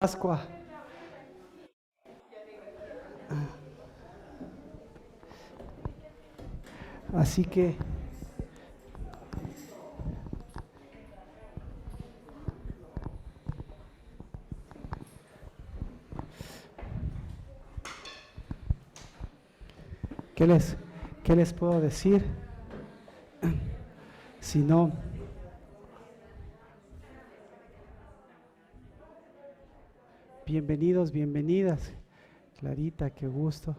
Pascua. Así que ¿qué les puedo decir? Si no, bienvenidos, bienvenidas. Clarita, qué gusto.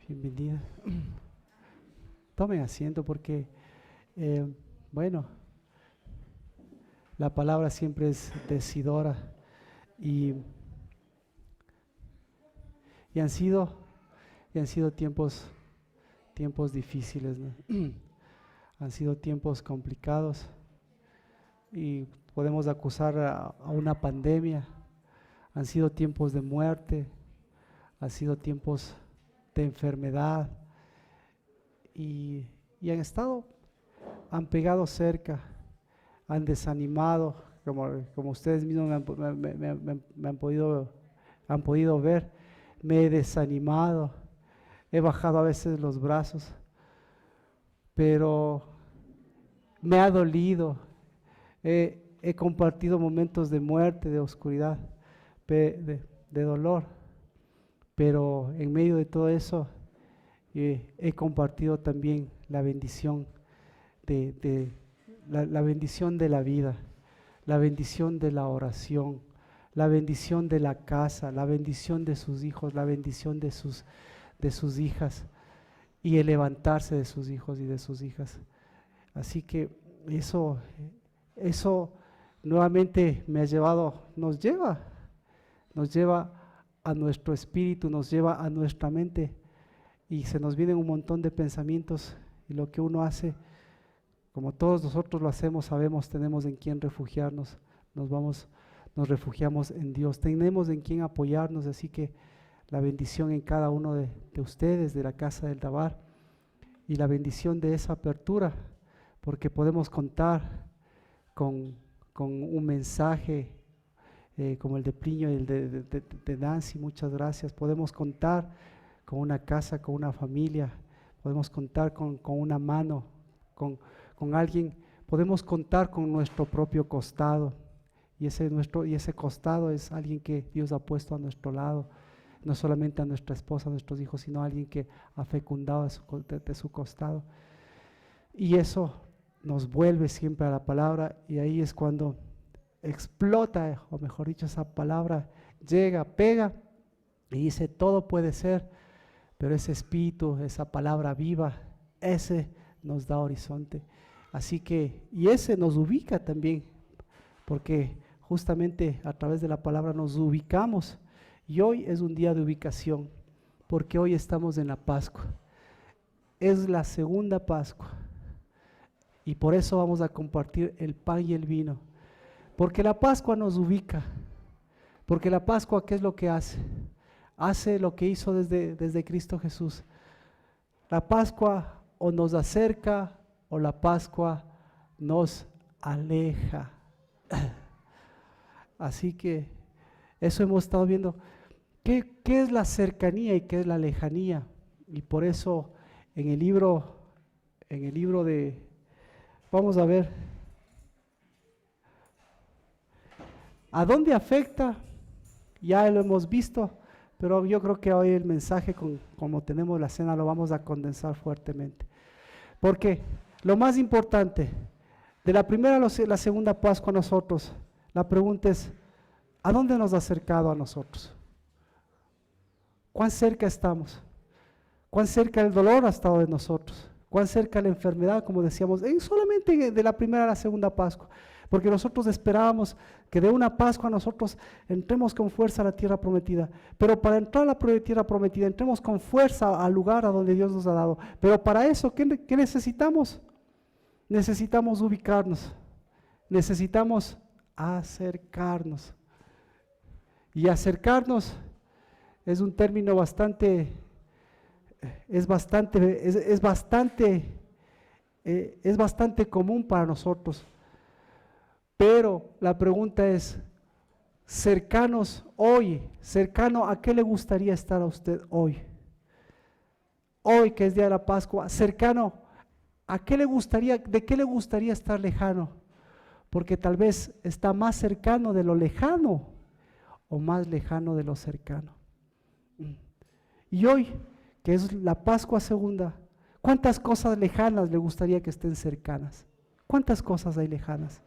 Bienvenida. Tomen asiento porque, bueno, la palabra siempre es decidora y han sido tiempos difíciles, ¿no? Han sido tiempos complicados y podemos acusar a una pandemia. Han sido tiempos de muerte, han sido tiempos de enfermedad y han pegado cerca, han desanimado, como ustedes mismos han podido ver. Me he desanimado, he bajado a veces los brazos, pero me ha dolido. He compartido momentos de muerte, de oscuridad, de dolor, pero en medio de todo eso he compartido también la bendición la bendición de la vida, la bendición de la oración, la bendición de la casa, la bendición de sus hijos, la bendición de sus hijas y el levantarse de sus hijos y de sus hijas. Así que eso nuevamente nos lleva a nuestro espíritu, nos lleva a nuestra mente y se nos vienen un montón de pensamientos y lo que uno hace, como todos nosotros lo hacemos, sabemos, tenemos en quién refugiarnos, nos refugiamos en Dios, tenemos en quién apoyarnos, así que la bendición en cada uno de ustedes, de la casa del Dabar, y la bendición de esa apertura, porque podemos contar con un mensaje como el de Pliño y el de Nancy, muchas gracias. Podemos contar con una casa, con una familia, podemos contar con una mano, con alguien, podemos contar con nuestro propio costado, y ese costado es alguien que Dios ha puesto a nuestro lado, no solamente a nuestra esposa, a nuestros hijos, sino a alguien que ha fecundado de su costado, y eso nos vuelve siempre a la palabra, y ahí es cuando explota, o mejor dicho, esa palabra llega, pega y dice: todo puede ser, pero ese espíritu, esa palabra viva, ese nos da horizonte. Así que, y ese nos ubica también, porque justamente a través de la palabra nos ubicamos, y hoy es un día de ubicación, porque hoy estamos en la Pascua, es la segunda Pascua, y por eso vamos a compartir el pan y el vino, porque la Pascua nos ubica, porque la Pascua, ¿qué es lo que hace? Hace lo que hizo desde Cristo Jesús. La Pascua o nos acerca o la Pascua nos aleja. Así que eso hemos estado viendo. ¿Qué es la cercanía y qué es la lejanía? Y por eso en el libro vamos a ver ¿a dónde afecta? Ya lo hemos visto, pero yo creo que hoy el mensaje, como tenemos la cena, lo vamos a condensar fuertemente. Porque lo más importante, de la primera a la segunda Pascua a nosotros, la pregunta es: ¿a dónde nos ha acercado a nosotros? ¿Cuán cerca estamos? ¿Cuán cerca el dolor ha estado de nosotros? ¿Cuán cerca la enfermedad, como decíamos, solamente de la primera a la segunda Pascua? Porque nosotros esperábamos que de una Pascua nosotros entremos con fuerza a la tierra prometida, pero para entrar a la tierra prometida entremos con fuerza al lugar a donde Dios nos ha dado. Pero para eso, ¿qué necesitamos? Necesitamos ubicarnos, necesitamos acercarnos. Y acercarnos es un término bastante común para nosotros. Pero la pregunta es: cercanos hoy, cercano a qué le gustaría estar a usted hoy. Hoy que es día de la Pascua, cercano a qué le gustaría, de qué le gustaría estar lejano, porque tal vez está más cercano de lo lejano o más lejano de lo cercano. Y hoy, que es la Pascua segunda, ¿cuántas cosas lejanas le gustaría que estén cercanas? ¿Cuántas cosas hay lejanas?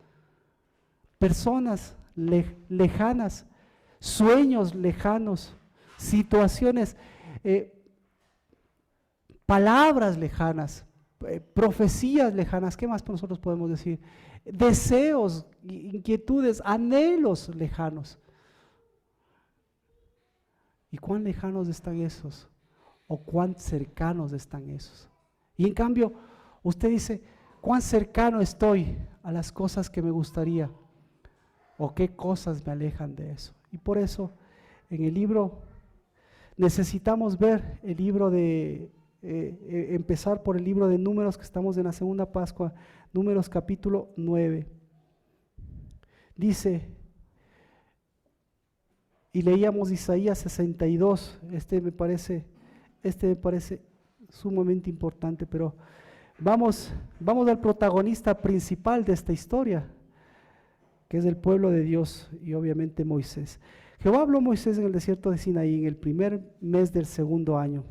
Personas lejanas, sueños lejanos, situaciones, palabras lejanas, profecías lejanas. ¿Qué más nosotros podemos decir? Deseos, inquietudes, anhelos lejanos. ¿Y cuán lejanos están esos? ¿O cuán cercanos están esos? Y en cambio, usted dice, ¿cuán cercano estoy a las cosas que me gustaría? ¿O qué cosas me alejan de eso? Y por eso, en el libro, necesitamos ver el libro de, empezar por el libro de Números, que estamos en la segunda Pascua, Números capítulo 9. Dice, y leíamos Isaías 62, este me parece sumamente importante, pero vamos al protagonista principal de esta historia, que es el pueblo de Dios y obviamente Moisés. Jehová habló a Moisés en el desierto de Sinaí en el primer mes del segundo año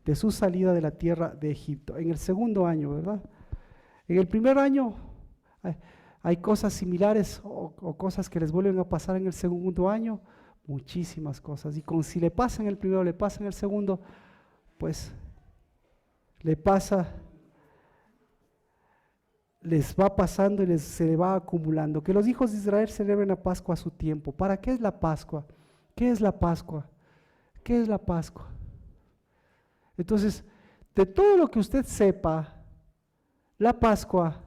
de su salida de la tierra de Egipto, en el segundo año, ¿verdad? En el primer año hay cosas similares o cosas que les vuelven a pasar en el segundo año, muchísimas cosas, y si le pasa en el primero, le pasa en el segundo, pues le pasa, les va pasando y se le va acumulando. Que los hijos de Israel celebren la Pascua a su tiempo. ¿Para qué es la Pascua? ¿Qué es la Pascua? ¿Qué es la Pascua? Entonces, de todo lo que usted sepa, la Pascua,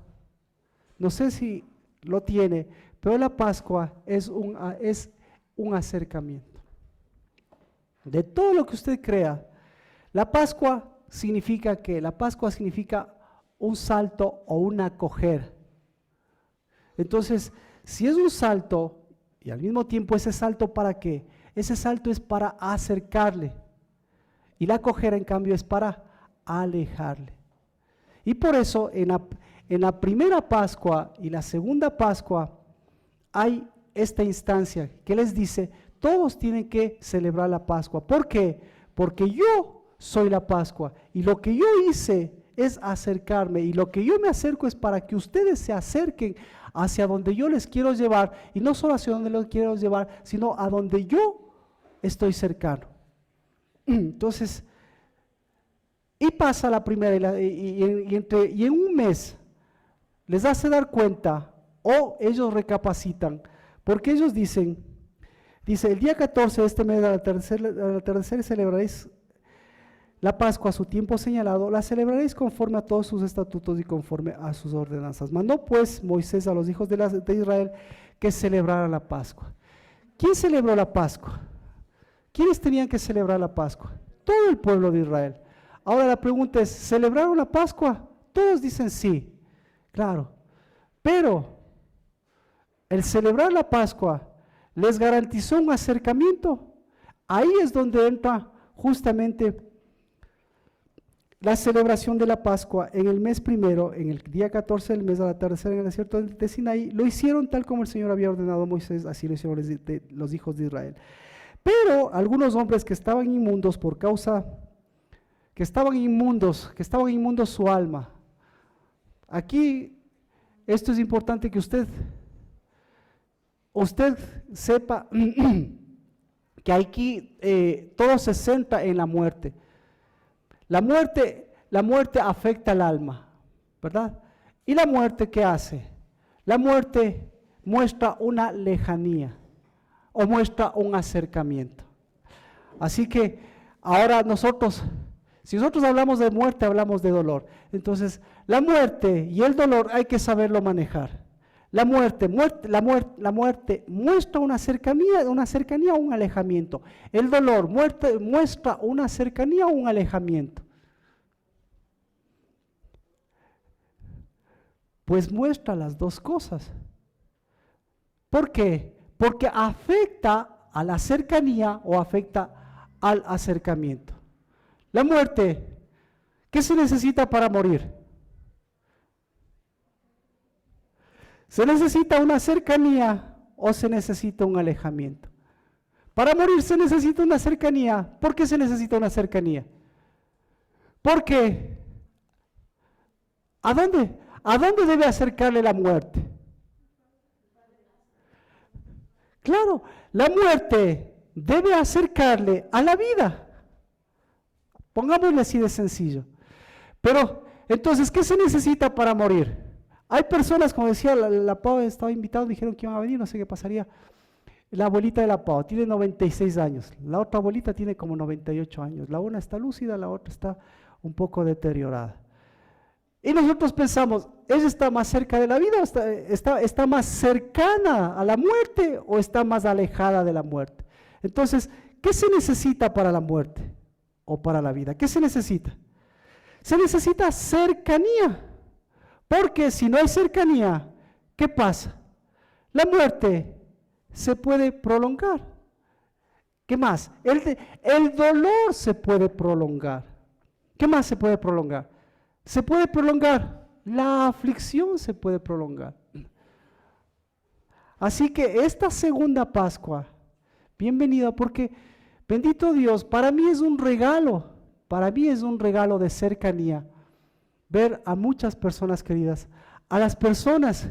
no sé si lo tiene, pero la Pascua es un acercamiento. De todo lo que usted crea, la Pascua significa ¿qué? La Pascua significa un salto o un acoger. Entonces, si es un salto, y al mismo tiempo ese salto ¿para qué? Ese salto es para acercarle, y la acoger en cambio es para alejarle. Y por eso en la primera Pascua y la segunda Pascua hay esta instancia que les dice, todos tienen que celebrar la Pascua. ¿Por qué? Porque yo soy la Pascua y lo que yo hice es acercarme, y lo que yo me acerco es para que ustedes se acerquen hacia donde yo les quiero llevar, y no solo hacia donde los quiero llevar, sino a donde yo estoy cercano. Entonces, y pasa la primera y en un mes les hace dar cuenta, o ellos recapacitan, porque ellos dice el día 14 de este mes al atardecer celebraréis la Pascua a su tiempo señalado, la celebraréis conforme a todos sus estatutos y conforme a sus ordenanzas. Mandó pues Moisés a los hijos de Israel que celebraran la Pascua. ¿Quién celebró la Pascua? ¿Quiénes tenían que celebrar la Pascua? Todo el pueblo de Israel. Ahora la pregunta es, ¿celebraron la Pascua? Todos dicen sí, claro. Pero el celebrar la Pascua les garantizó un acercamiento. Ahí es donde entra justamente la celebración de la Pascua en el mes primero, en el día 14 del mes al atardecer en el desierto de Sinaí. Lo hicieron tal como el Señor había ordenado a Moisés, así lo hicieron los hijos de Israel. Pero algunos hombres que estaban inmundos que estaban inmundos su alma. Aquí, esto es importante que usted sepa que aquí todo se centra en la muerte. La muerte afecta al alma, ¿verdad? ¿Y la muerte qué hace? La muerte muestra una lejanía o muestra un acercamiento. Así que ahora si nosotros hablamos de muerte, hablamos de dolor. Entonces, la muerte y el dolor hay que saberlo manejar. La muerte muestra una cercanía o un alejamiento. El dolor muestra una cercanía o un alejamiento. Pues muestra las dos cosas. ¿Por qué? porque afecta a la cercanía o afecta al acercamiento. La muerte, ¿qué se necesita para morir? ¿Se necesita una cercanía o se necesita un alejamiento? Para morir se necesita una cercanía. ¿Por qué se necesita una cercanía? Porque ¿a dónde debe acercarle la muerte? Claro, la muerte debe acercarle a la vida. Pongámosle así de sencillo. Pero, entonces, ¿qué se necesita para morir? Hay personas, como decía, la Pau estaba invitado, dijeron que iban a venir, no sé qué pasaría. La abuelita de la Pau tiene 96 años, la otra abuelita tiene como 98 años, la una está lúcida, la otra está un poco deteriorada. Y nosotros pensamos, ¿ella está más cerca de la vida o está más cercana a la muerte o está más alejada de la muerte? Entonces, ¿qué se necesita para la muerte o para la vida? ¿Qué se necesita? Se necesita cercanía, porque si no hay cercanía, ¿qué pasa? La muerte se puede prolongar. ¿Qué más? El dolor se puede prolongar. ¿Qué más se puede prolongar? Se puede prolongar, la aflicción se puede prolongar. Así que esta segunda Pascua, bienvenida, porque bendito Dios, para mí es un regalo de cercanía, ver a muchas personas queridas, a las personas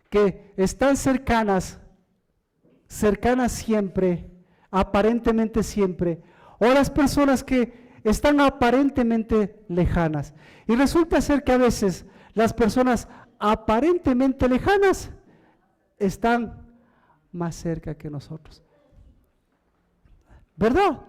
que están cercanas siempre, aparentemente siempre, o a las personas que están aparentemente lejanas. Y resulta ser que a veces las personas aparentemente lejanas están más cerca que nosotros. ¿Verdad?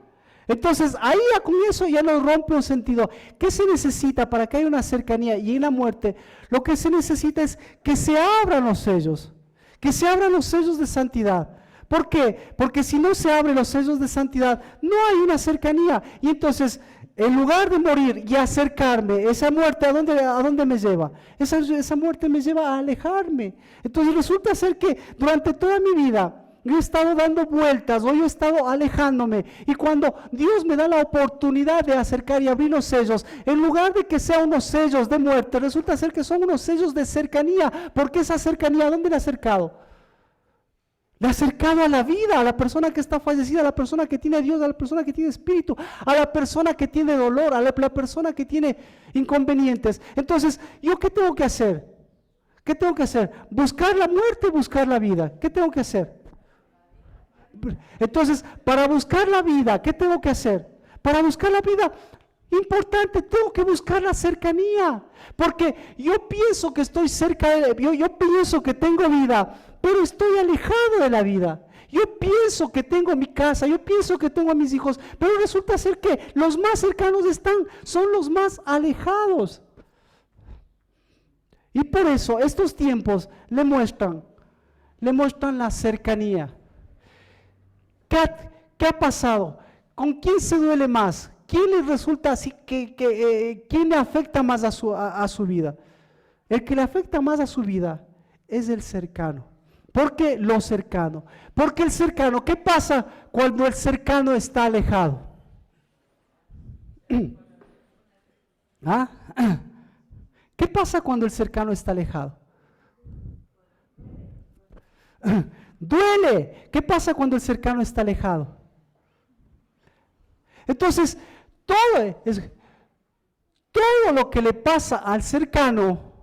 Entonces ahí a comienzo ya nos rompe un sentido. ¿Qué se necesita para que haya una cercanía? Y en la muerte lo que se necesita es que se abran los sellos, que se abran los sellos de santidad. ¿Por qué? Porque si no se abren los sellos de santidad, no hay una cercanía. Y entonces, en lugar de morir y acercarme, esa muerte, ¿a dónde me lleva? Esa muerte me lleva a alejarme. Entonces resulta ser que durante toda mi vida yo he estado dando vueltas o yo he estado alejándome. Y cuando Dios me da la oportunidad de acercar y abrir los sellos, en lugar de que sean unos sellos de muerte, resulta ser que son unos sellos de cercanía. Porque esa cercanía, ¿a dónde le ha acercado? Le ha acercado a la vida, a la persona que está fallecida, a la persona que tiene a Dios, a la persona que tiene espíritu, a la persona que tiene dolor, a la persona que tiene inconvenientes. Entonces, ¿yo qué tengo que hacer? ¿Qué tengo que hacer? ¿Buscar la muerte o buscar la vida? ¿Qué tengo que hacer? Entonces, para buscar la vida, ¿qué tengo que hacer? Para buscar la vida, importante, tengo que buscar la cercanía. Porque yo pienso que estoy cerca de yo pienso que tengo vida, pero estoy alejado de la vida. Yo pienso que tengo mi casa, yo pienso que tengo a mis hijos, pero resulta ser que los más cercanos son los más alejados. Y por eso estos tiempos le muestran la cercanía. ¿Qué ha pasado? ¿Con quién se duele más? ¿Quién le resulta así quién le afecta más a su vida? El que le afecta más a su vida es el cercano. ¿Por qué lo cercano? Porque el cercano, ¿qué pasa cuando el cercano está alejado? ¿Ah? ¿Qué pasa cuando el cercano está alejado? Duele. ¿Qué pasa cuando el cercano está alejado? Entonces, todo lo que le pasa al cercano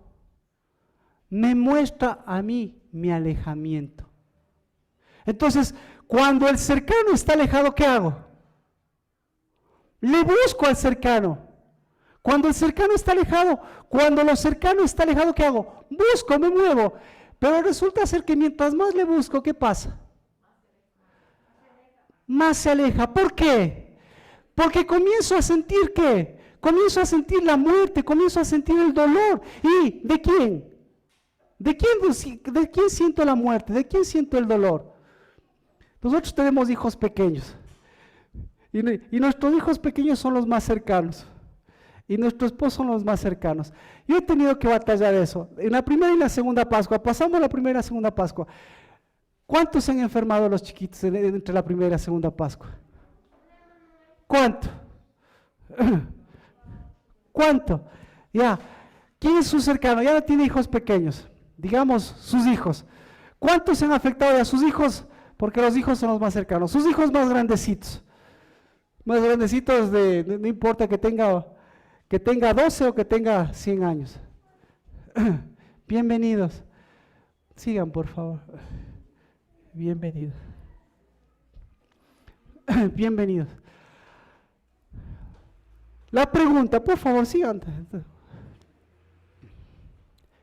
me muestra a mí mi alejamiento. Entonces, cuando el cercano está alejado, ¿qué hago? Le busco al cercano. Cuando el cercano está alejado, cuando lo cercano está alejado, ¿qué hago? Busco, me muevo. Pero resulta ser que mientras más le busco, ¿qué pasa? Más se aleja. ¿Por qué? Porque comienzo a sentir ¿qué? Comienzo a sentir la muerte, comienzo a sentir el dolor. ¿Y de quién? ¿De quién siento la muerte? ¿De quién siento el dolor? Nosotros tenemos hijos pequeños. Y nuestros hijos pequeños son los más cercanos. Y nuestros esposos son los más cercanos. Yo he tenido que batallar eso. En la primera y la segunda Pascua, pasamos la primera y la segunda Pascua. ¿Cuántos se han enfermado los chiquitos entre la primera y la segunda Pascua? ¿Cuánto? ¿Cuánto? Ya. ¿Quién es su cercano? Ya no tiene hijos pequeños. Digamos, sus hijos. ¿Cuántos se han afectado a sus hijos? Porque los hijos son los más cercanos. Sus hijos más grandecitos. Más grandecitos no importa que tenga 12 o que tenga 100 años. Bienvenidos. Sigan, por favor. Bienvenidos. Bienvenidos. La pregunta, por favor, sigan.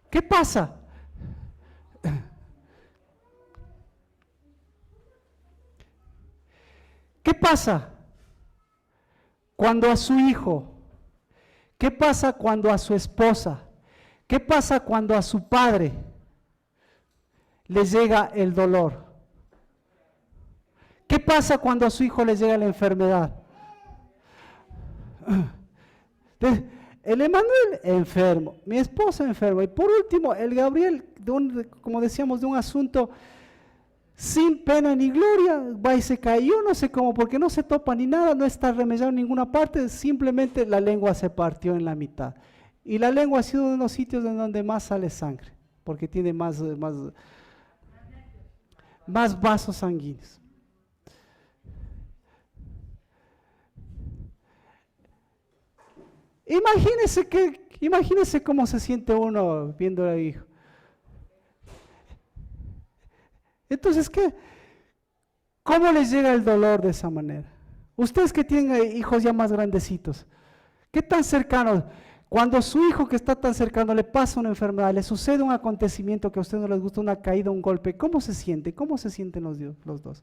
¿Qué pasa? ¿Qué pasa cuando a su hijo? ¿Qué pasa cuando a su esposa? ¿Qué pasa cuando a su padre le llega el dolor? ¿Qué pasa cuando a su hijo le llega la enfermedad? El Emanuel enfermo, mi esposa enferma, y por último el Gabriel, como decíamos, de un asunto sin pena ni gloria, va y se cayó, no sé cómo, porque no se topa ni nada, no está remediado en ninguna parte, simplemente la lengua se partió en la mitad. Y la lengua ha sido uno de los sitios en donde más sale sangre, porque tiene más vasos sanguíneos. Imagínese cómo se siente uno viendo al hijo. Entonces, ¿cómo les llega el dolor de esa manera? Ustedes que tienen hijos ya más grandecitos, ¿qué tan cercanos? Cuando su hijo que está tan cercano le pasa una enfermedad, le sucede un acontecimiento que a ustedes no les gusta, una caída, un golpe, ¿cómo se siente? ¿Cómo se sienten los dos?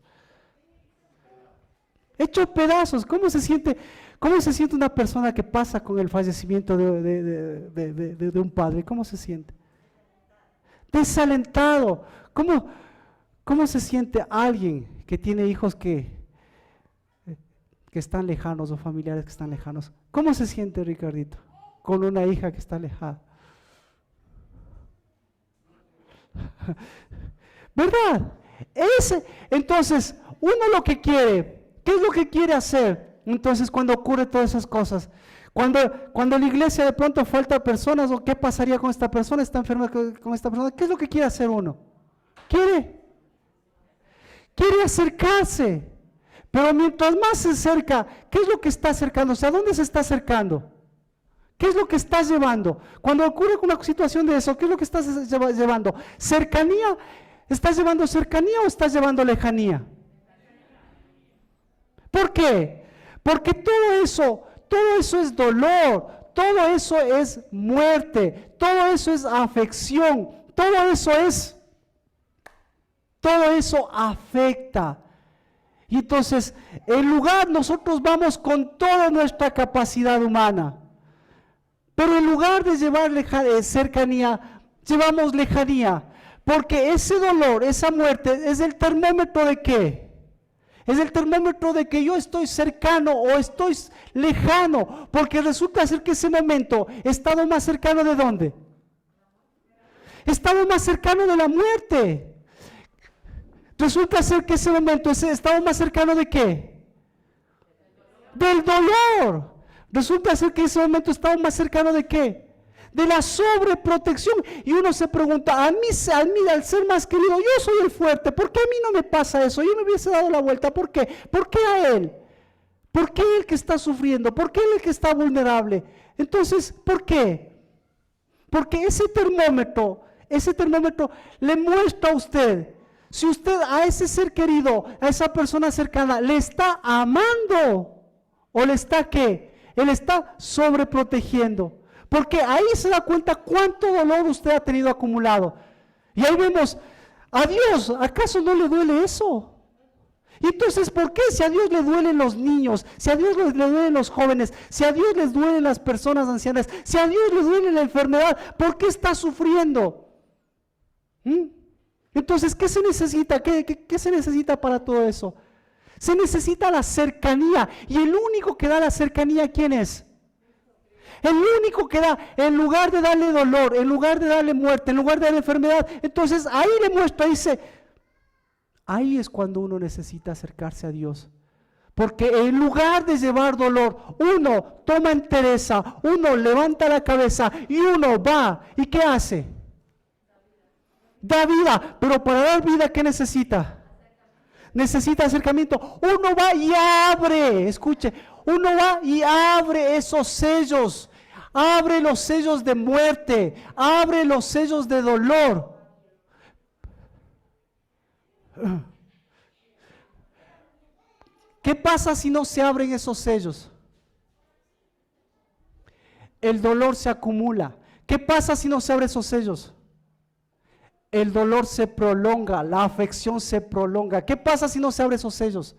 Hecho pedazos. ¿Cómo se siente una persona que pasa con el fallecimiento de un padre? ¿Cómo se siente? Desalentado. ¿Cómo se siente alguien que tiene hijos que están lejanos o familiares que están lejanos? ¿Cómo se siente, Ricardito, con una hija que está alejada? ¿Verdad? Entonces, uno lo que quiere, ¿qué es lo que quiere hacer? Entonces, cuando ocurre todas esas cosas, cuando en la iglesia de pronto falta personas, o qué pasaría con esta persona, está enferma con esta persona, ¿qué es lo que quiere hacer uno? Quiere acercarse, pero mientras más se acerca, ¿qué es lo que está acercándose? ¿A dónde se está acercando? ¿Qué es lo que estás llevando? Cuando ocurre una situación de eso, ¿qué es lo que estás llevando? ¿Cercanía? ¿Estás llevando cercanía o estás llevando lejanía? ¿Por qué? Porque todo eso es dolor, todo eso es muerte, todo eso es afección, todo eso afecta. Y entonces, en lugar, nosotros vamos con toda nuestra capacidad humana, pero en lugar de llevar cercanía, llevamos lejanía, porque ese dolor, esa muerte, es el termómetro de ¿qué? Es el termómetro de que yo estoy cercano o estoy lejano, porque resulta ser que ese momento he estado más cercano ¿de dónde? He estado más cercano de la muerte. Resulta ser que ese momento he estado más cercano ¿de qué? Del dolor. Resulta ser que ese momento he estado más cercano ¿de qué? De la sobreprotección. Y uno se pregunta, a mí al ser más querido, yo soy el fuerte, ¿por qué a mí no me pasa eso? Yo me hubiese dado la vuelta, ¿por qué? ¿Por qué a él? ¿Por qué él que está sufriendo? ¿Por qué él el que está vulnerable? Entonces, ¿por qué? Porque ese termómetro le muestra a usted, si usted a ese ser querido, a esa persona cercana, le está amando, o le está ¿qué? Él está sobreprotegiendo. Porque ahí se da cuenta cuánto dolor usted ha tenido acumulado. Y ahí vemos, a Dios, ¿acaso no le duele eso? Y entonces, ¿por qué? Si a Dios le duelen los niños, si a Dios le duelen los jóvenes, si a Dios les duelen las personas ancianas, si a Dios le duele la enfermedad, ¿por qué está sufriendo? Entonces, ¿qué se necesita? ¿Qué se necesita para todo eso? Se necesita la cercanía. Y el único que da la cercanía, ¿quién es? El único que da, en lugar de darle dolor, en lugar de darle muerte, en lugar de darle enfermedad, entonces ahí le muestra, dice, Ahí es cuando uno necesita acercarse a Dios. Porque en lugar de llevar dolor, uno toma entereza, uno levanta la cabeza y uno va. ¿Y qué hace? Da vida. Pero para dar vida, ¿qué necesita? Necesita acercamiento. Uno va y abre, escuche, uno va y abre esos sellos. Abre los sellos de muerte, abre los sellos de dolor. ¿Qué pasa si no se abren esos sellos? El dolor se acumula. ¿Qué pasa si no se abren esos sellos? El dolor se prolonga, la afección se prolonga. ¿Qué pasa si no se abren esos sellos?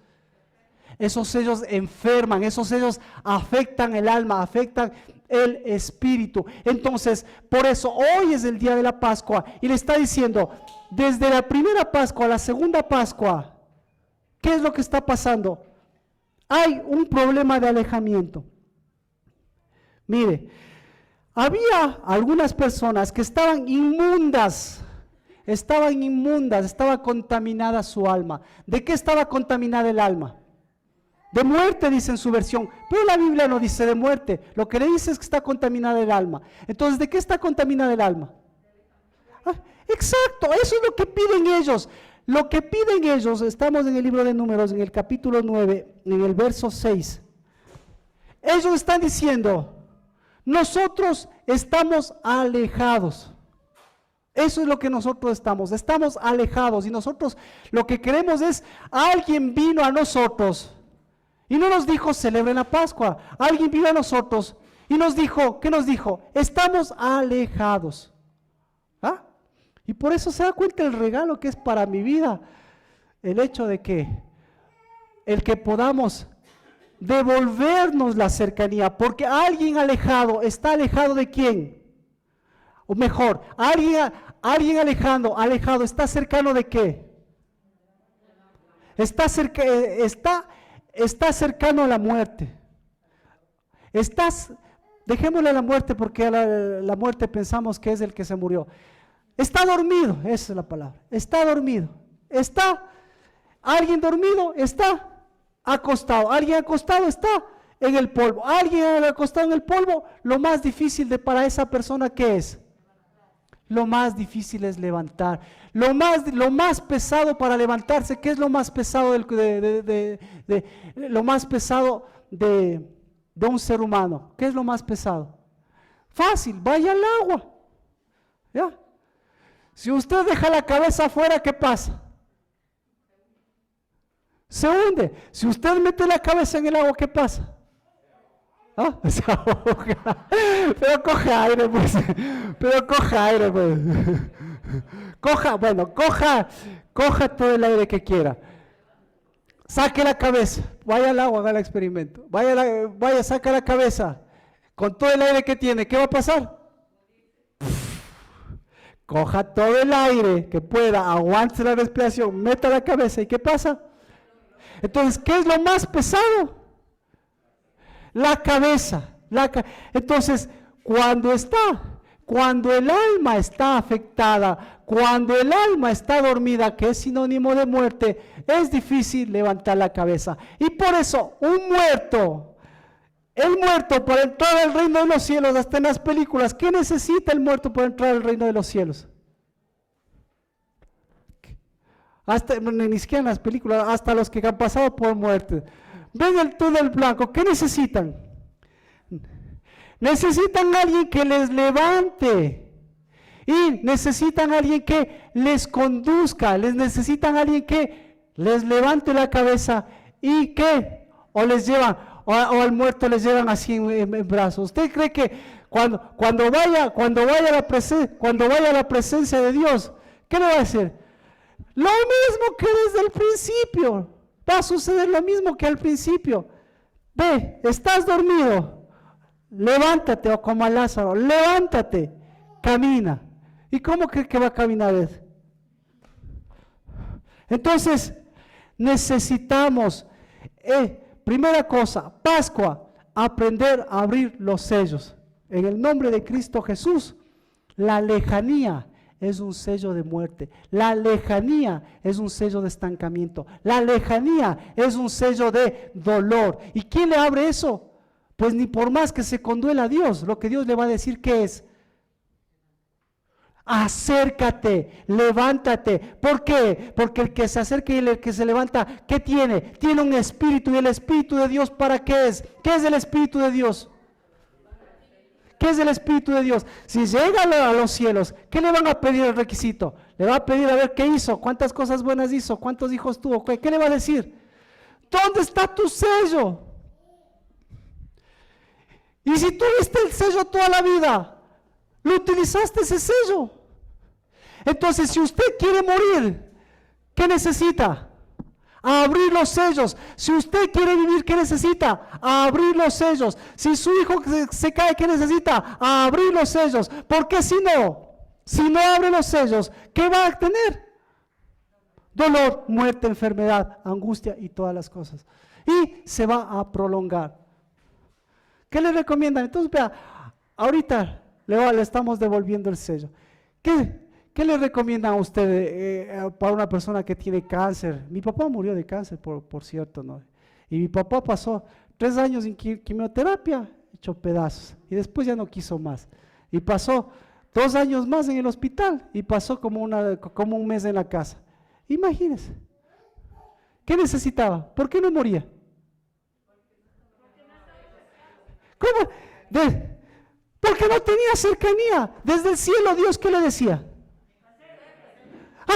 Esos sellos enferman, esos sellos afectan el alma, afectan el espíritu. Entonces, por eso hoy es el día de la Pascua y le está diciendo, desde la primera Pascua a la segunda Pascua, ¿qué es lo que está pasando? Hay un problema de alejamiento. Mire, había algunas personas que estaban inmundas, estaba contaminada su alma. ¿De qué estaba contaminada el alma? De muerte, dice en su versión, pero la Biblia no dice de muerte, lo que le dice es que está contaminada el alma. Entonces, ¿de qué está contaminada el alma? Exacto, eso es lo que piden ellos. Lo que piden ellos, estamos en el libro de Números, en el capítulo 9, en el verso 6. Ellos están diciendo, nosotros estamos alejados. Eso es lo que nosotros estamos alejados y nosotros lo que queremos es, alguien vino a nosotros y no nos dijo celebren la Pascua, alguien vino a nosotros y nos dijo, ¿qué nos dijo? Estamos alejados. ¿Ah? Y por eso se da cuenta el regalo que es para mi vida, el hecho de que el que podamos devolvernos la cercanía, porque alguien alejado, ¿está alejado de quién? O mejor, alguien alejado, ¿está cercano de qué? Está cercano a la muerte. Dejémosle a la muerte porque a la muerte pensamos que es el que se murió. Está dormido, esa es la palabra, está dormido. Alguien dormido está acostado, alguien acostado está en el polvo, alguien acostado en el polvo, lo más difícil para esa persona, ¿qué es? Lo más difícil es levantar, lo más pesado para levantarse. ¿Qué es lo más pesado lo más pesado de un ser humano? ¿Qué es lo más pesado? Fácil, vaya al agua, ¿ya? Si usted deja la cabeza afuera, ¿qué pasa? Se hunde. Si usted mete la cabeza en el agua, ¿qué pasa? ¿Ah? Se ahoga. Pero coja aire, pues. Coja todo el aire que quiera. Saque la cabeza. Vaya al agua, haga el experimento. Vaya, saca la cabeza. Con todo el aire que tiene, ¿qué va a pasar? Coja todo el aire que pueda, aguante la respiración, meta la cabeza, ¿y qué pasa? Entonces, ¿qué es lo más pesado? La cabeza. Entonces, cuando el alma está afectada, cuando el alma está dormida, que es sinónimo de muerte, es difícil levantar la cabeza. Y por eso, el muerto para entrar al reino de los cielos, hasta en las películas, ¿qué necesita el muerto para entrar al reino de los cielos? Ni siquiera en las películas, hasta los que han pasado por muerte. Ven el túnel blanco, ¿qué necesitan? Necesitan a alguien que les levante y necesitan a alguien que les conduzca, necesitan a alguien que les levante la cabeza y que o les llevan o al muerto les llevan así en brazos. ¿Usted cree que cuando vaya a la presencia de Dios, qué le va a decir? Lo mismo que desde el principio. Va a suceder lo mismo que al principio. Ve, estás dormido, levántate, o como a Lázaro, levántate, camina. ¿Y cómo cree que va a caminar él? Entonces, necesitamos, primera cosa, Pascua, aprender a abrir los sellos. En el nombre de Cristo Jesús, la lejanía, es un sello de muerte. La lejanía es un sello de estancamiento. La lejanía es un sello de dolor. ¿Y quién le abre eso? Pues ni por más que se conduela a Dios, lo que Dios le va a decir que es: acércate, levántate. ¿Por qué? Porque el que se acerca y el que se levanta, ¿qué tiene? Tiene un espíritu, y el espíritu de Dios, ¿para qué es? ¿Qué es el espíritu de Dios? ¿Qué es el espíritu de Dios? Si llega a los cielos, ¿qué le van a pedir el requisito? Le va a pedir a ver qué hizo, cuántas cosas buenas hizo, cuántos hijos tuvo. ¿Qué le va a decir? ¿Dónde está tu sello? Y si tuviste el sello toda la vida, ¿lo utilizaste ese sello? Entonces, si usted quiere morir, ¿qué necesita? Abrir los sellos. Si usted quiere vivir, ¿qué necesita? Abrir los sellos. Si su hijo se cae, ¿qué necesita? Abrir los sellos. Porque si no abre los sellos, ¿qué va a tener? Dolor, muerte, enfermedad, angustia y todas las cosas. Y se va a prolongar. ¿Qué le recomiendan? Entonces, vea, ahorita le estamos devolviendo el sello. ¿Qué le recomiendan a usted para una persona que tiene cáncer? Mi papá murió de cáncer, por cierto, ¿no? Y mi papá pasó 3 años en quimioterapia, hecho pedazos, y después ya no quiso más. Y pasó 2 años más en el hospital, y pasó como un mes en la casa. Imagínense. ¿Qué necesitaba? ¿Por qué no moría? ¿Cómo? Porque no tenía cercanía. Desde el cielo, Dios, ¿qué le decía?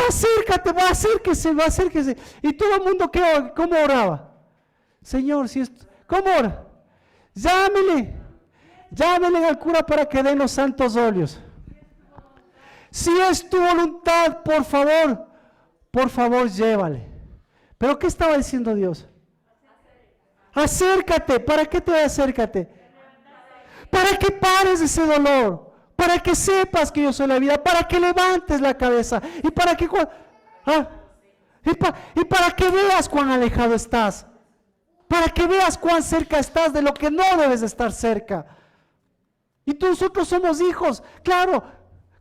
Acércate, acérquese. Y todo el mundo, ¿cómo oraba? Señor, ¿cómo ora? Llámele al cura para que den los santos óleos. Si es tu voluntad, por favor, llévale. ¿Pero qué estaba diciendo Dios? Acércate. ¿Para qué te acércate? Para que pares ese dolor. Para que sepas que yo soy la vida, para que levantes la cabeza y para que veas cuán alejado estás, para que veas cuán cerca estás de lo que no debes estar cerca. Y nosotros somos hijos, claro,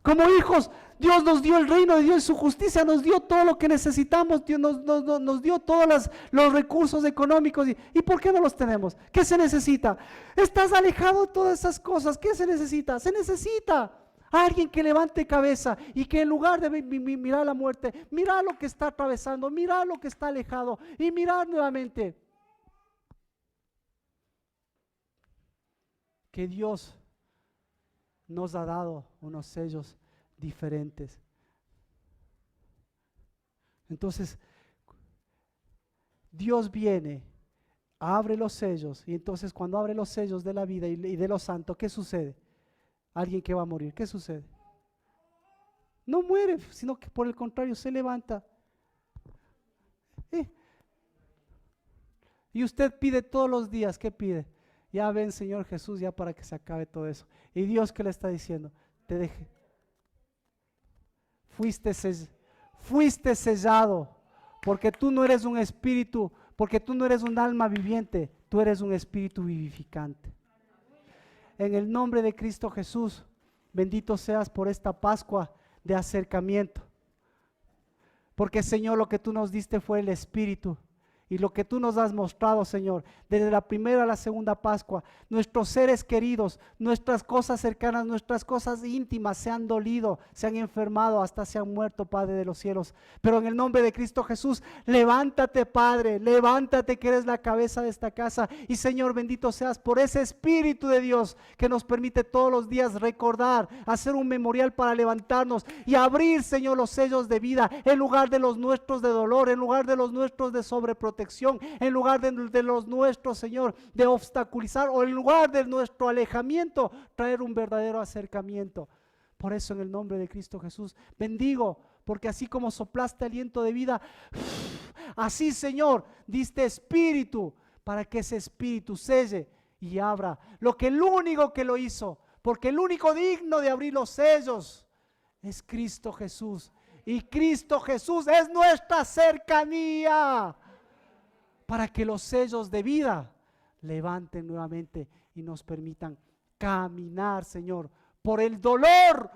como hijos, Dios nos dio el reino de Dios y su justicia, nos dio todo lo que necesitamos, Dios nos dio todos los recursos económicos. ¿Y por qué no los tenemos? ¿Qué se necesita? Estás alejado de todas esas cosas. ¿Qué se necesita? Se necesita alguien que levante cabeza y que en lugar de mirar la muerte, mirar lo que está atravesando, mirar lo que está alejado y mirar nuevamente que Dios nos ha dado unos sellos diferentes. Entonces, Dios viene, abre los sellos, y entonces cuando abre los sellos de la vida y de los santos, ¿qué sucede? Alguien que va a morir, ¿qué sucede? No muere, sino que por el contrario se levanta. Y usted pide todos los días, ¿qué pide? Ya ven, Señor Jesús, ya para que se acabe todo eso. Y Dios, ¿qué le está diciendo? Te deje. Fuiste sellado, porque tú no eres un espíritu, porque tú no eres un alma viviente, tú eres un espíritu vivificante. En el nombre de Cristo Jesús, bendito seas por esta Pascua de acercamiento, porque Señor, lo que tú nos diste fue el Espíritu. Y lo que tú nos has mostrado, Señor, desde la primera a la segunda Pascua, nuestros seres queridos, nuestras cosas cercanas, nuestras cosas íntimas se han dolido, se han enfermado, hasta se han muerto, Padre de los cielos. Pero en el nombre de Cristo Jesús, levántate, Padre, levántate, que eres la cabeza de esta casa. Y Señor, bendito seas por ese Espíritu de Dios que nos permite todos los días recordar, hacer un memorial para levantarnos y abrir, Señor, los sellos de vida en lugar de los nuestros de dolor, en lugar de los nuestros de sobreprotección, en lugar de los nuestros, Señor, de obstaculizar, o en lugar de nuestro alejamiento, traer un verdadero acercamiento. Por eso, en el nombre de Cristo Jesús, bendigo, porque así como soplaste aliento de vida, así, Señor, diste espíritu, para que ese espíritu selle y abra lo que el único que lo hizo, porque el único digno de abrir los sellos es Cristo Jesús, y Cristo Jesús es nuestra cercanía, para que los sellos de vida levanten nuevamente y nos permitan caminar, Señor, por el dolor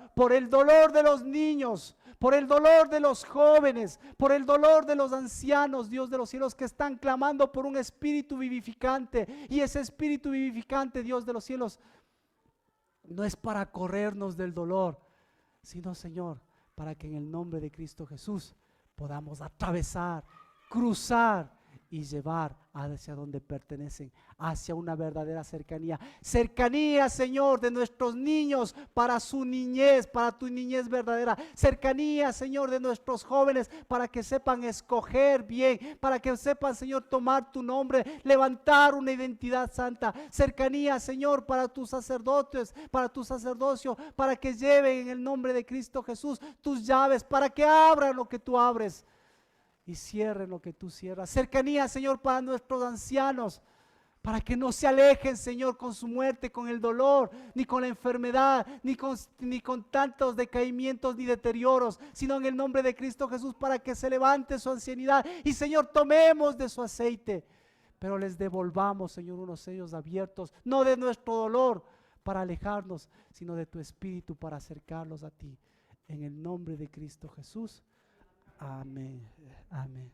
de los niños, por el dolor de los jóvenes, por el dolor de los ancianos, Dios de los cielos, que están clamando por un espíritu vivificante. Y ese espíritu vivificante, Dios de los cielos, no es para corrernos del dolor, sino, Señor, para que en el nombre de Cristo Jesús podamos atravesar, cruzar y llevar hacia donde pertenecen, hacia una verdadera cercanía. Cercanía, Señor, de nuestros niños para su niñez, para tu niñez verdadera. Cercanía, Señor, de nuestros jóvenes para que sepan escoger bien, para que sepan, Señor, tomar tu nombre, levantar una identidad santa. Cercanía, Señor, para tus sacerdotes, para tu sacerdocio, para que lleven en el nombre de Cristo Jesús tus llaves, para que abran lo que tú abres y cierren lo que tú cierras. Cercanía, Señor, para nuestros ancianos, para que no se alejen, Señor, con su muerte, con el dolor, ni con la enfermedad, ni con tantos decaimientos ni deterioros, sino en el nombre de Cristo Jesús, para que se levante su ancianidad y, Señor, tomemos de su aceite, pero les devolvamos, Señor, unos sellos abiertos, no de nuestro dolor para alejarnos, sino de tu espíritu para acercarlos a ti. En el nombre de Cristo Jesús. Amén. Amén.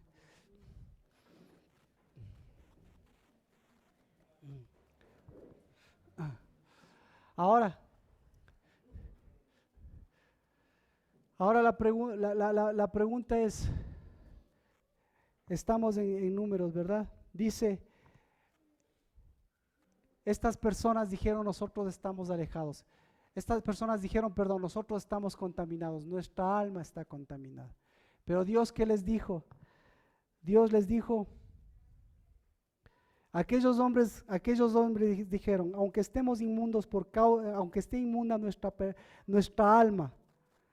Ahora la pregunta es, estamos en números, ¿verdad? Dice, estas personas dijeron, nosotros estamos alejados. Estas personas dijeron, perdón, nosotros estamos contaminados, nuestra alma está contaminada. Pero Dios, ¿qué les dijo? Dios les dijo, aquellos hombres dijeron, aunque estemos inmundos aunque esté inmunda nuestra alma,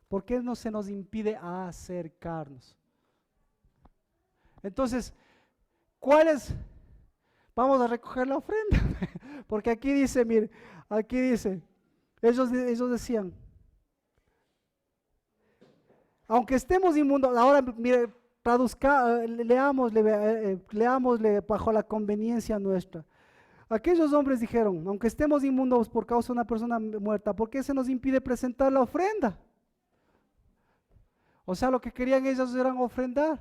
¿por qué no se nos impide acercarnos? Entonces, vamos a recoger la ofrenda, porque aquí dice, mire, aquí dice, ellos decían, aunque estemos inmundos, ahora mire, leámosle bajo la conveniencia nuestra. Aquellos hombres dijeron, aunque estemos inmundos por causa de una persona muerta, ¿por qué se nos impide presentar la ofrenda? O sea, lo que querían ellos era ofrendar.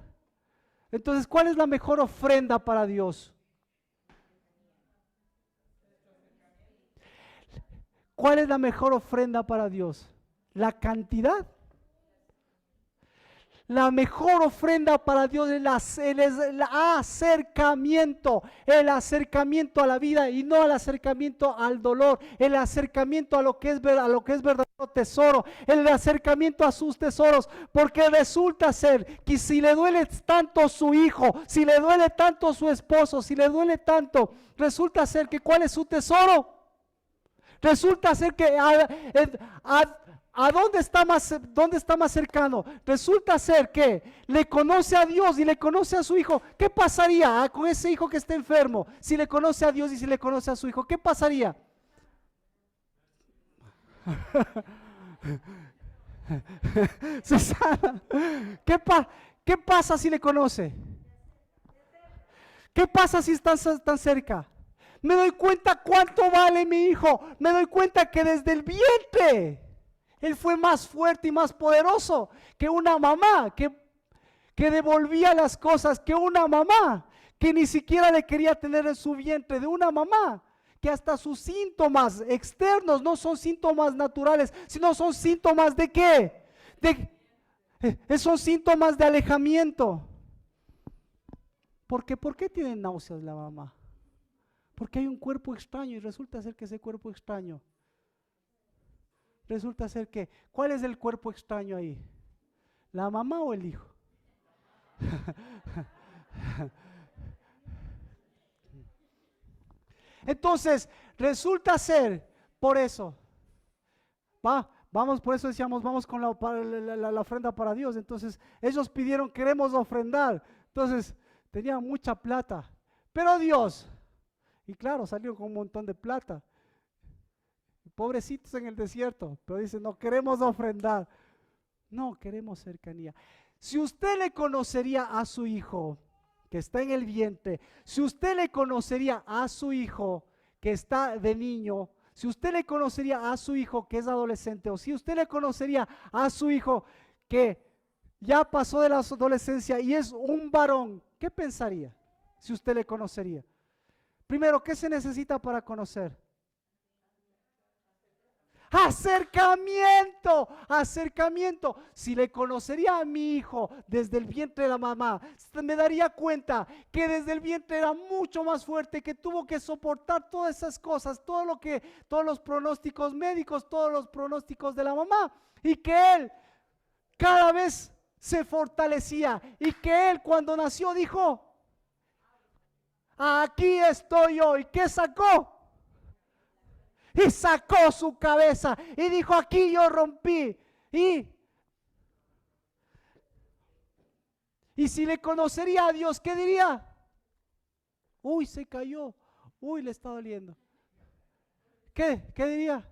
Entonces, ¿cuál es la mejor ofrenda para Dios? ¿Cuál es la mejor ofrenda para Dios? ¿La cantidad? La mejor ofrenda para Dios es el acercamiento a la vida y no el acercamiento al dolor, el acercamiento a lo que es verdadero tesoro, el acercamiento a sus tesoros, porque resulta ser que si le duele tanto su hijo, si le duele tanto su esposo, si le duele tanto, resulta ser que ¿cuál es su tesoro? Resulta ser que dónde está más cercano? Resulta ser que le conoce a Dios y le conoce a su hijo. ¿Qué pasaría con ese hijo que está enfermo? Si le conoce a Dios y si le conoce a su hijo, ¿qué pasaría? Susana, ¿qué pasa si le conoce? ¿Qué pasa si están tan cerca? Me doy cuenta cuánto vale mi hijo. Me doy cuenta que desde el vientre él fue más fuerte y más poderoso que una mamá que devolvía las cosas, que una mamá que ni siquiera le quería tener en su vientre, de una mamá que hasta sus síntomas externos no son síntomas naturales, sino son síntomas ¿de qué? Son síntomas de alejamiento. ¿Por qué tiene náuseas la mamá? Porque hay un cuerpo extraño y resulta ser que ese cuerpo extraño, resulta ser que, ¿cuál es el cuerpo extraño ahí? ¿La mamá o el hijo? Entonces, resulta ser, por eso, por eso decíamos, vamos con la ofrenda para Dios. Entonces, ellos pidieron, queremos ofrendar. Entonces, tenían mucha plata, pero Dios, y claro, salió con un montón de plata. Pobrecitos en el desierto, pero dicen, no queremos ofrendar, no queremos cercanía. Si usted le conocería a su hijo que está en el vientre, si usted le conocería a su hijo que está de niño, si usted le conocería a su hijo que es adolescente, o si usted le conocería a su hijo que ya pasó de la adolescencia y es un varón, ¿qué pensaría si usted le conocería? Primero, ¿qué se necesita para conocer? Acercamiento, acercamiento. Si le conocería a mi hijo desde el vientre de la mamá, me daría cuenta que desde el vientre era mucho más fuerte, que tuvo que soportar todas esas cosas, todos los pronósticos médicos, todos los pronósticos de la mamá, y que él cada vez se fortalecía, y que él cuando nació dijo, aquí estoy yo. ¿Y qué sacó? Y sacó su cabeza y dijo, aquí yo rompí. Y si le conocería a Dios, ¿qué diría? Uy, se cayó. Uy, le está doliendo. ¿Qué diría?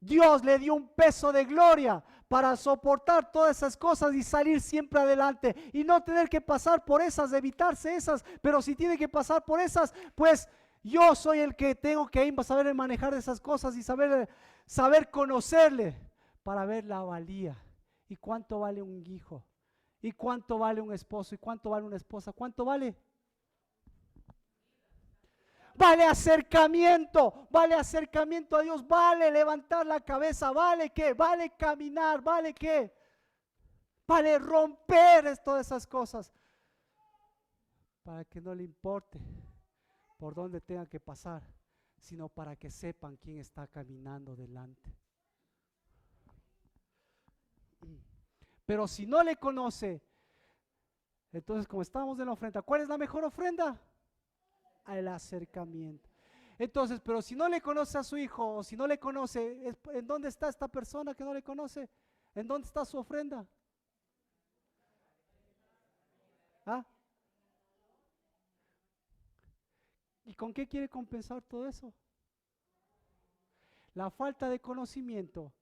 Dios le dio un peso de gloria para soportar todas esas cosas y salir siempre adelante y no tener que pasar por esas, evitarse esas, pero si tiene que pasar por esas, pues yo soy el que tengo que saber manejar esas cosas y saber conocerle para ver la valía y cuánto vale un hijo y cuánto vale un esposo y cuánto vale una esposa, cuánto vale. Vale acercamiento a Dios, vale levantar la cabeza, vale qué, vale caminar, vale qué, vale romper todas esas cosas para que no le importe por dónde tenga que pasar, sino para que sepan quién está caminando delante. Pero si no le conoce, entonces como estamos en la ofrenda, ¿cuál es la mejor ofrenda? Al acercamiento. Entonces, pero si no le conoce a su hijo, o si no le conoce, ¿en dónde está esta persona que no le conoce? ¿En dónde está su ofrenda? ¿Ah? ¿Y con qué quiere compensar todo eso? La falta de conocimiento.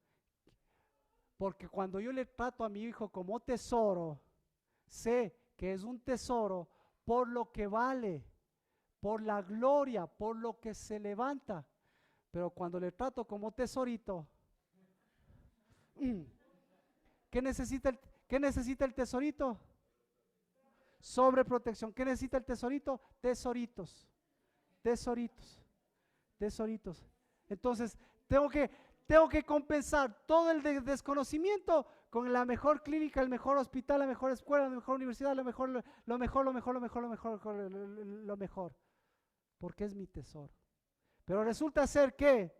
Porque cuando yo le trato a mi hijo como tesoro, sé que es un tesoro por lo que vale, por la gloria, por lo que se levanta. Pero cuando le trato como tesorito, ¿qué necesita el tesorito? Sobreprotección. ¿Qué necesita el tesorito? Tesoritos, tesoritos, tesoritos. Entonces, tengo que compensar todo el desconocimiento con la mejor clínica, el mejor hospital, la mejor escuela, la mejor universidad, lo mejor, porque es mi tesoro. Pero resulta ser que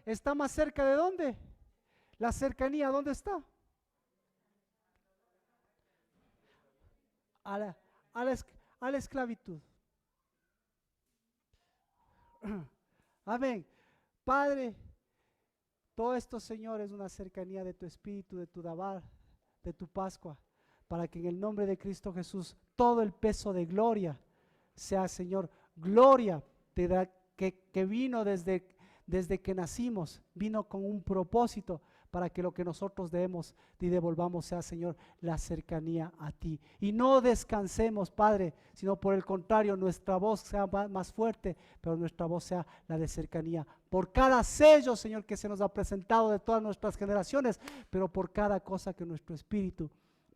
está más cerca de dónde? La cercanía, ¿dónde está? A la, a la, a la esclavitud. Amén. Padre, todo esto, Señor, es una cercanía de tu Espíritu, de tu Dabar, de tu Pascua, para que en el nombre de Cristo Jesús todo el peso de gloria sea, Señor, gloria que vino desde que nacimos, vino con un propósito para que lo que nosotros debemos y devolvamos sea, Señor, la cercanía a ti. Y no descansemos, Padre, sino por el contrario, nuestra voz sea más fuerte, pero nuestra voz sea la de cercanía. Por cada sello, Señor, que se nos ha presentado de todas nuestras generaciones, pero por cada cosa que nuestro espíritu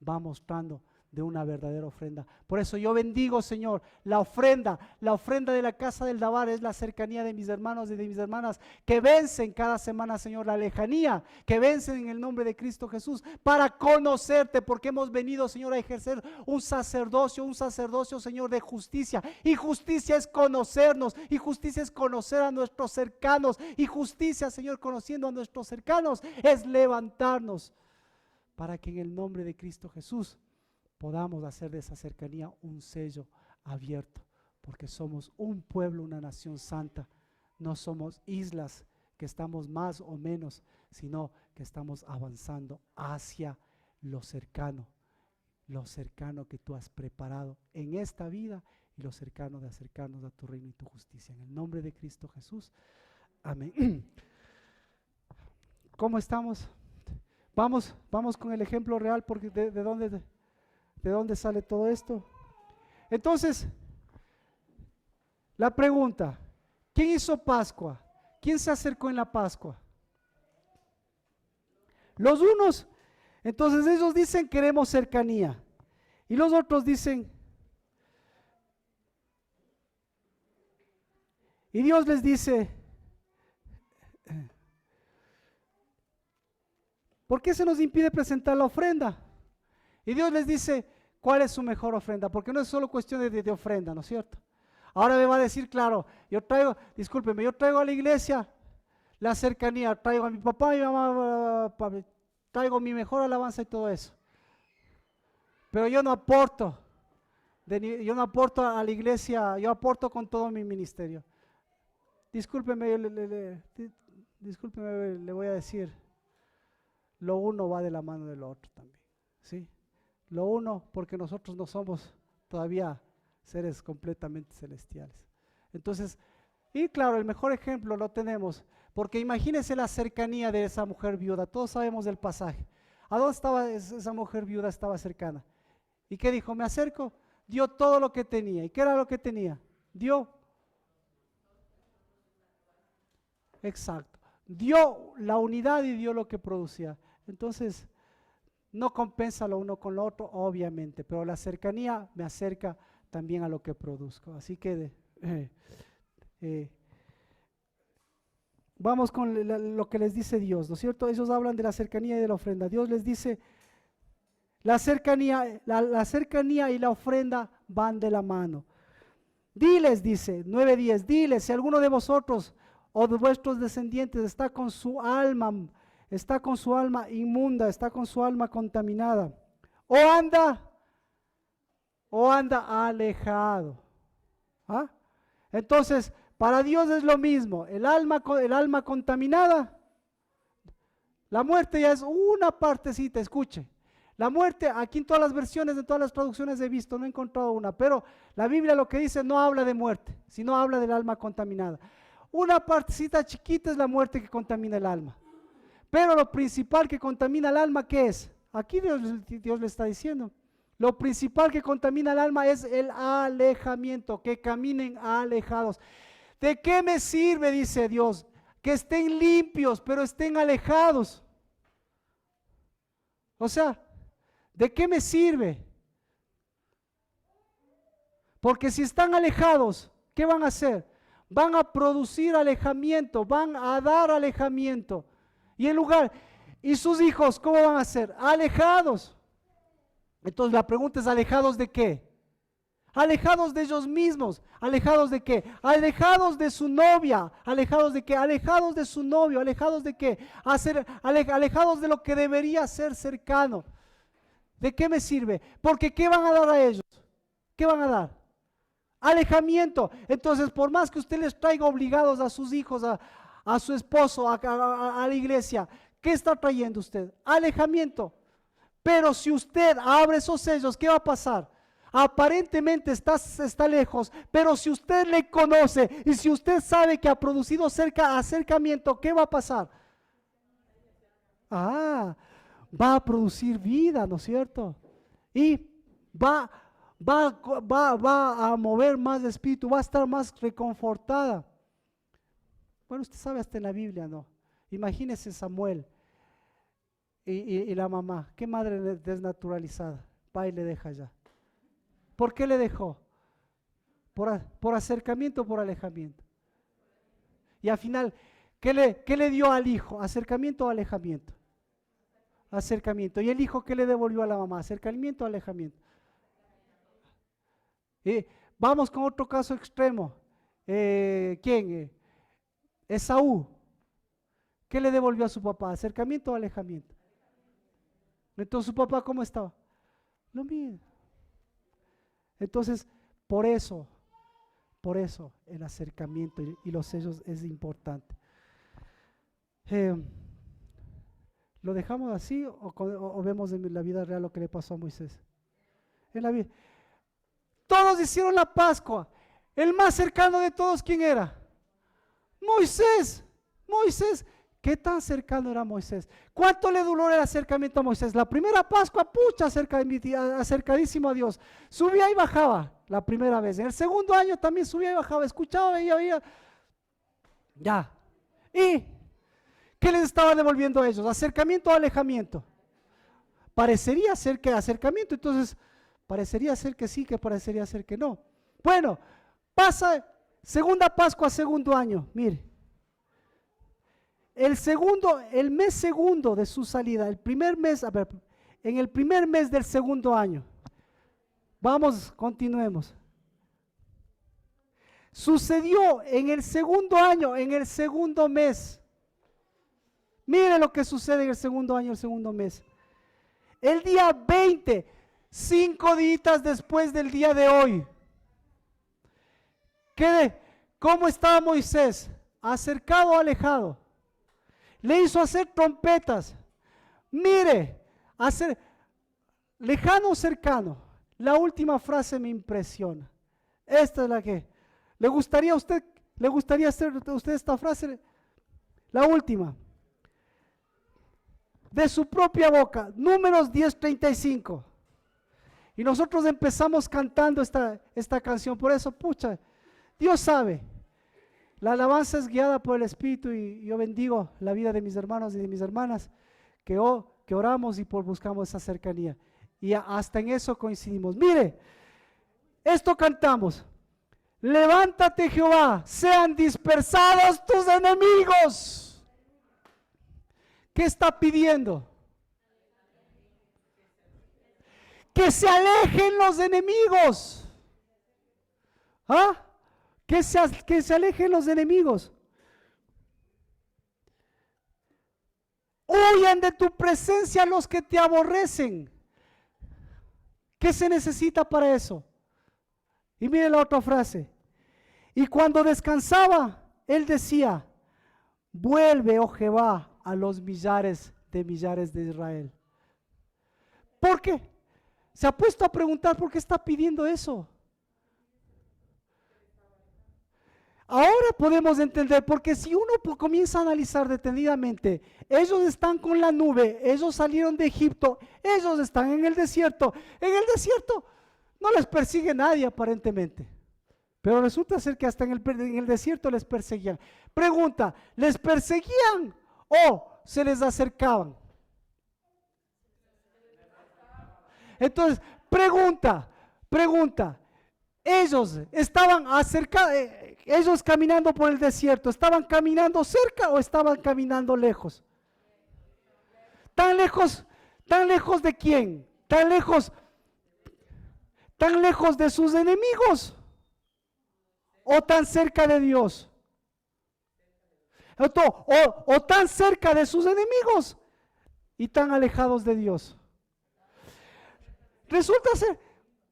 va mostrando de una verdadera ofrenda. Por eso yo bendigo, Señor, la ofrenda de la casa del Dabar es la cercanía de mis hermanos y de mis hermanas que vencen cada semana, Señor, la lejanía, que vencen en el nombre de Cristo Jesús para conocerte, porque hemos venido, Señor, a ejercer un sacerdocio, Señor, de justicia. Y justicia es conocernos, y justicia es conocer a nuestros cercanos, y justicia, Señor, conociendo a nuestros cercanos, es levantarnos para que en el nombre de Cristo Jesús podamos hacer de esa cercanía un sello abierto, porque somos un pueblo, una nación santa. No somos islas que estamos más o menos, sino que estamos avanzando hacia lo cercano que tú has preparado en esta vida y lo cercano de acercarnos a tu reino y tu justicia. En el nombre de Cristo Jesús. Amén. ¿Cómo estamos? Vamos con el ejemplo real, porque de dónde... ¿De dónde sale todo esto? Entonces, la pregunta, ¿quién hizo Pascua? ¿Quién se acercó en la Pascua? Los unos. Entonces ellos dicen queremos cercanía. Y los otros dicen, y Dios les dice, ¿por qué se nos impide presentar la ofrenda? Y Dios les dice, ¿cuál es su mejor ofrenda? Porque no es solo cuestión de ofrenda, ¿no es cierto? Ahora me va a decir, claro, yo traigo a la iglesia la cercanía, traigo a mi papá y mi mamá, traigo mi mejor alabanza y todo eso. Pero yo no aporto a la iglesia, yo aporto con todo mi ministerio. Discúlpeme, le voy a decir, lo uno va de la mano del otro también, ¿sí? Lo uno, porque nosotros no somos todavía seres completamente celestiales. Entonces, y claro, el mejor ejemplo lo tenemos, porque imagínense la cercanía de esa mujer viuda, todos sabemos del pasaje. ¿A dónde estaba esa mujer viuda? Estaba cercana. ¿Y qué dijo? Me acerco, dio todo lo que tenía. ¿Y qué era lo que tenía? Dio. Exacto. Dio la unidad y dio lo que producía. Entonces, no compensa lo uno con lo otro, obviamente, pero la cercanía me acerca también a lo que produzco. Así que vamos con lo que les dice Dios, ¿no es cierto? Ellos hablan de la cercanía y de la ofrenda. Dios les dice, la cercanía y la ofrenda van de la mano. Diles, dice 9:10, diles, si alguno de vosotros o de vuestros descendientes está con su alma inmunda, está con su alma contaminada, o anda alejado. ¿Ah? Entonces, para Dios es lo mismo, el alma contaminada, la muerte ya es una partecita, escuche. La muerte, aquí en todas las versiones, en todas las traducciones he visto, no he encontrado una, pero la Biblia lo que dice no habla de muerte, sino habla del alma contaminada. Una partecita chiquita es la muerte que contamina el alma. Pero lo principal que contamina el alma, ¿qué es? Aquí Dios le está diciendo. Lo principal que contamina el alma es el alejamiento, que caminen alejados. ¿De qué me sirve, dice Dios, que estén limpios, pero estén alejados? O sea, ¿de qué me sirve? Porque si están alejados, ¿qué van a hacer? Van a producir alejamiento, van a dar alejamiento. ¿Y sus hijos cómo van a ser? Alejados. Entonces la pregunta es, ¿alejados de qué? Alejados de ellos mismos. ¿Alejados de qué? Alejados de su novia. ¿Alejados de qué? Alejados de su novio. ¿Alejados de qué? Alejados de lo que debería ser cercano. ¿De qué me sirve? Porque ¿qué van a dar a ellos? ¿Qué van a dar? Alejamiento. Entonces, por más que usted les traiga obligados a sus hijos, a su esposo, a la iglesia, ¿qué está trayendo usted? Alejamiento. Pero si usted abre esos sellos, ¿qué va a pasar? Aparentemente está lejos, pero si usted le conoce y si usted sabe que ha producido acercamiento, ¿qué va a pasar? Va a producir vida, ¿no es cierto? Y va a mover más de espíritu, va a estar más reconfortada. Bueno, usted sabe hasta en la Biblia, ¿no? Imagínese Samuel y la mamá, qué madre desnaturalizada, va y le deja ya. ¿Por qué le dejó? ¿Por acercamiento o por alejamiento? Y al final, ¿qué le dio al hijo? ¿Acercamiento o alejamiento? Acercamiento. ¿Y el hijo qué le devolvió a la mamá? ¿Acercamiento o alejamiento? Vamos con otro caso extremo. ¿Quién? Esaú. ¿Qué le devolvió a su papá? ¿Acercamiento o alejamiento? Entonces, ¿su papá cómo estaba? Lo mismo. Entonces, por eso el acercamiento y los sellos es importante. ¿Lo dejamos así o vemos en la vida real lo que le pasó a Moisés? En la vida. Todos hicieron la Pascua. El más cercano de todos, ¿quién era? Moisés. ¿Qué tan cercano era Moisés? ¿Cuánto le duró el acercamiento a Moisés? La primera Pascua, pucha, acercadísimo a Dios. Subía y bajaba la primera vez. En el segundo año también subía y bajaba, escuchaba y oía. Ya. ¿Y qué les estaba devolviendo a ellos? ¿Acercamiento o alejamiento? Parecería ser que acercamiento, entonces parecería ser que sí, que parecería ser que no. Bueno, pasa segunda Pascua, segundo año, mire. El mes segundo de su salida, el primer mes, a ver, en el primer mes del segundo año. Vamos, continuemos. Sucedió en el segundo año, en el segundo mes. Mire lo que sucede en el segundo año, el segundo mes. El día 20, 5 días después del día de hoy. ¿Cómo estaba Moisés? ¿Acercado o alejado? Le hizo hacer trompetas. Mire, lejano o cercano. La última frase me impresiona. Esta es la que le gustaría hacer a usted esta frase. La última. De su propia boca, Números 10:35. Y nosotros empezamos cantando esta canción. Por eso, pucha, Dios sabe. La alabanza es guiada por el Espíritu y yo bendigo la vida de mis hermanos y de mis hermanas que oramos y buscamos esa cercanía. Y hasta en eso coincidimos. Mire, esto cantamos. Levántate, Jehová, sean dispersados tus enemigos. ¿Qué está pidiendo? Que se alejen los enemigos. ¿Ah? Que se alejen los enemigos. Huyan de tu presencia los que te aborrecen. ¿Qué se necesita para eso? Y mire la otra frase. Y cuando descansaba, él decía, vuelve, oh Jehová, a los millares de Israel. ¿Por qué? ¿Se ha puesto a preguntar por qué está pidiendo eso? Ahora podemos entender, porque si uno comienza a analizar detenidamente, ellos están con la nube, ellos salieron de Egipto, ellos están en el desierto. En el desierto no les persigue nadie aparentemente, pero resulta ser que hasta en el desierto les perseguían. Pregunta, ¿les perseguían o se les acercaban? Entonces, pregunta, ellos estaban ellos caminando por el desierto, ¿estaban caminando cerca o estaban caminando lejos? ¿Tan lejos de quién? ¿Tan lejos de sus enemigos? ¿O tan cerca de Dios? ¿O tan cerca de sus enemigos y tan alejados de Dios? Resulta ser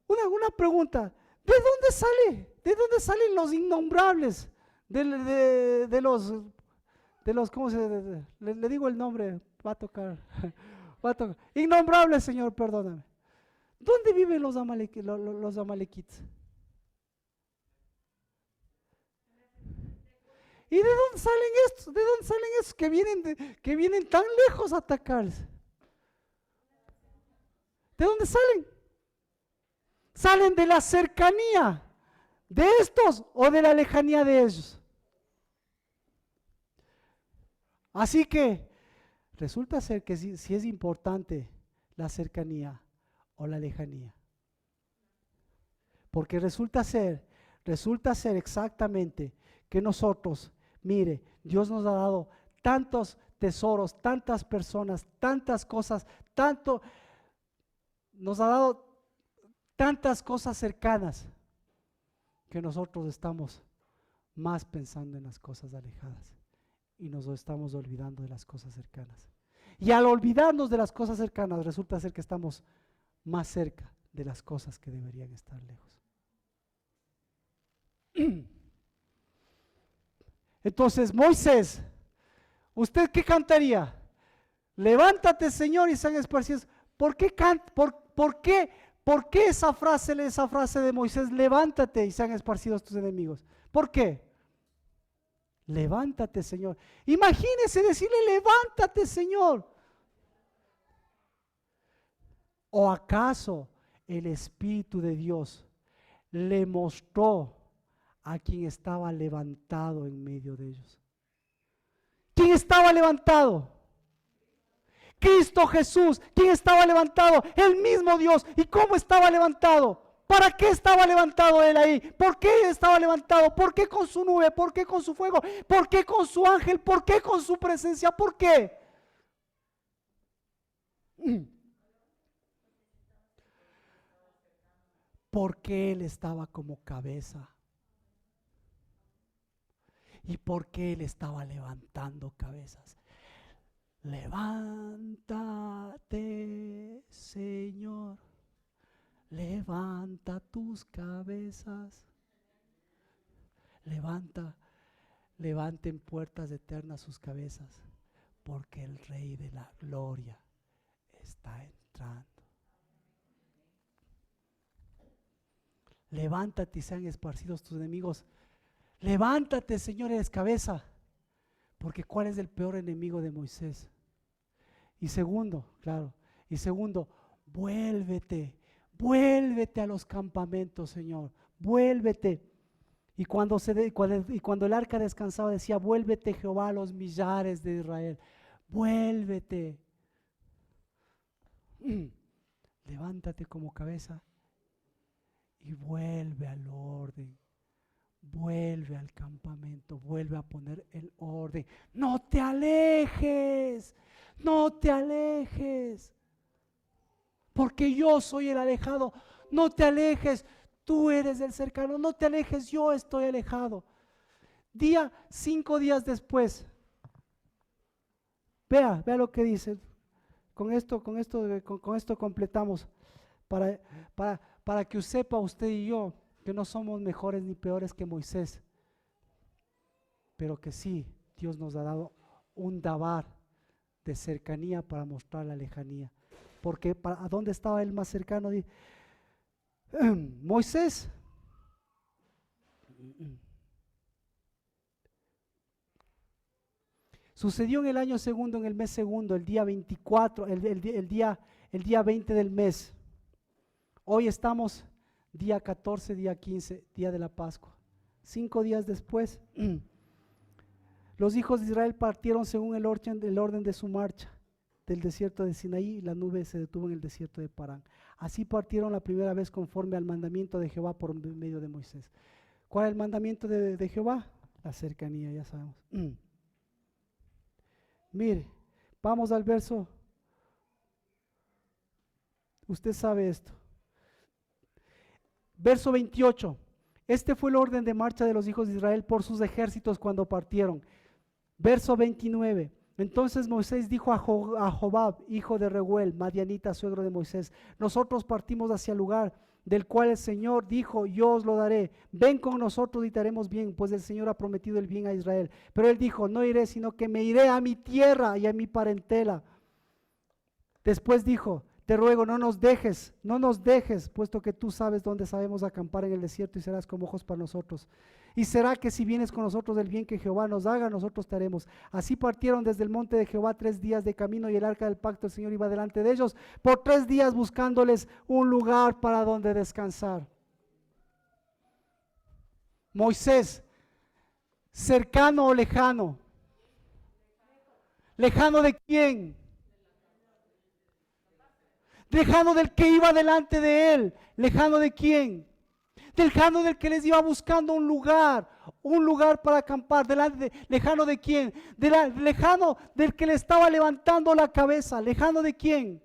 una pregunta. ¿De dónde salen los innombrables? De los, ¿cómo le digo el nombre? Va a tocar. Innombrables, Señor, perdóname. ¿Dónde viven los amalequitas? ¿Y de dónde salen estos? ¿De dónde salen estos que vienen tan lejos a atacarles? ¿De dónde salen? ¿Salen de la cercanía de estos o de la lejanía de ellos? Así que resulta ser que si es importante la cercanía o la lejanía. Porque resulta ser exactamente que nosotros, mire, Dios nos ha dado tantos tesoros, tantas personas, tantas cosas, nos ha dado tantas cosas cercanas que nosotros estamos más pensando en las cosas alejadas y nos estamos olvidando de las cosas cercanas. Y al olvidarnos de las cosas cercanas resulta ser que estamos más cerca de las cosas que deberían estar lejos. Entonces, Moisés, ¿usted qué cantaría? Levántate, Señor, y sean esparcidos. ¿Por qué esa frase de Moisés, levántate y sean esparcidos tus enemigos? ¿Por qué? Levántate, Señor. Imagínese decirle, levántate, Señor. ¿O acaso el Espíritu de Dios le mostró a quien estaba levantado en medio de ellos? ¿Quién estaba levantado? Cristo Jesús. ¿Quién estaba levantado? El mismo Dios. ¿Y cómo estaba levantado? ¿Para qué estaba levantado Él ahí? ¿Por qué estaba levantado? ¿Por qué con su nube? ¿Por qué con su fuego? ¿Por qué con su ángel? ¿Por qué con su presencia? ¿Por qué? Porque Él estaba como cabeza. ¿Y por qué Él estaba levantando cabezas? Levántate, Señor. Levanta tus cabezas. Levanten puertas eternas sus cabezas, porque el Rey de la Gloria está entrando. Levántate y sean esparcidos tus enemigos. Levántate, Señor, eres cabeza. Porque ¿cuál es el peor enemigo de Moisés? Y segundo, vuélvete a los campamentos, Señor. Vuélvete. Y cuando el arca descansaba decía, vuélvete, Jehová, a los millares de Israel. Vuélvete. Levántate como cabeza y vuelve al orden. Vuelve al campamento, vuelve a poner el orden. No te alejes, porque yo soy el alejado. No te alejes, tú eres el cercano. No te alejes, yo estoy alejado. 5 días después, vea lo que dice. Con esto completamos para que sepa usted y yo que no somos mejores ni peores que Moisés, pero que sí, Dios nos ha dado un dabar de cercanía para mostrar la lejanía. Porque ¿a dónde estaba él más cercano? Moisés. Sucedió en el año segundo, en el mes segundo, el día 24, el día 20 del mes. Hoy estamos día 14, día 15, día de la Pascua. 5 días después, los hijos de Israel partieron según el orden de su marcha del desierto de Sinaí, y la nube se detuvo en el desierto de Parán. Así partieron la primera vez conforme al mandamiento de Jehová por medio de Moisés. ¿Cuál es el mandamiento de Jehová? La cercanía, ya sabemos. Mire, vamos al verso. Usted sabe esto. Verso 28. Este fue el orden de marcha de los hijos de Israel por sus ejércitos cuando partieron. Verso 29. Entonces Moisés dijo a Jobab, hijo de Reuel, madianita, suegro de Moisés: nosotros partimos hacia el lugar del cual el Señor dijo, yo os lo daré. Ven con nosotros y te haremos bien, pues el Señor ha prometido el bien a Israel. Pero él dijo, no iré, sino que me iré a mi tierra y a mi parentela. Después dijo, te ruego, no nos dejes, puesto que tú sabes dónde sabemos acampar en el desierto y serás como ojos para nosotros. Y será que si vienes con nosotros del bien que Jehová nos haga, nosotros te haremos. Así partieron desde el monte de Jehová 3 días de camino, y el arca del pacto del Señor iba delante de ellos por 3 días, buscándoles un lugar para donde descansar. Moisés, ¿cercano o lejano? ¿Lejano de quién? Lejano del que iba delante de él. ¿Lejano de quién? Lejano del que les iba buscando un lugar para acampar. ¿Lejano de quién? Lejano del que le estaba levantando la cabeza. ¿Lejano de quién?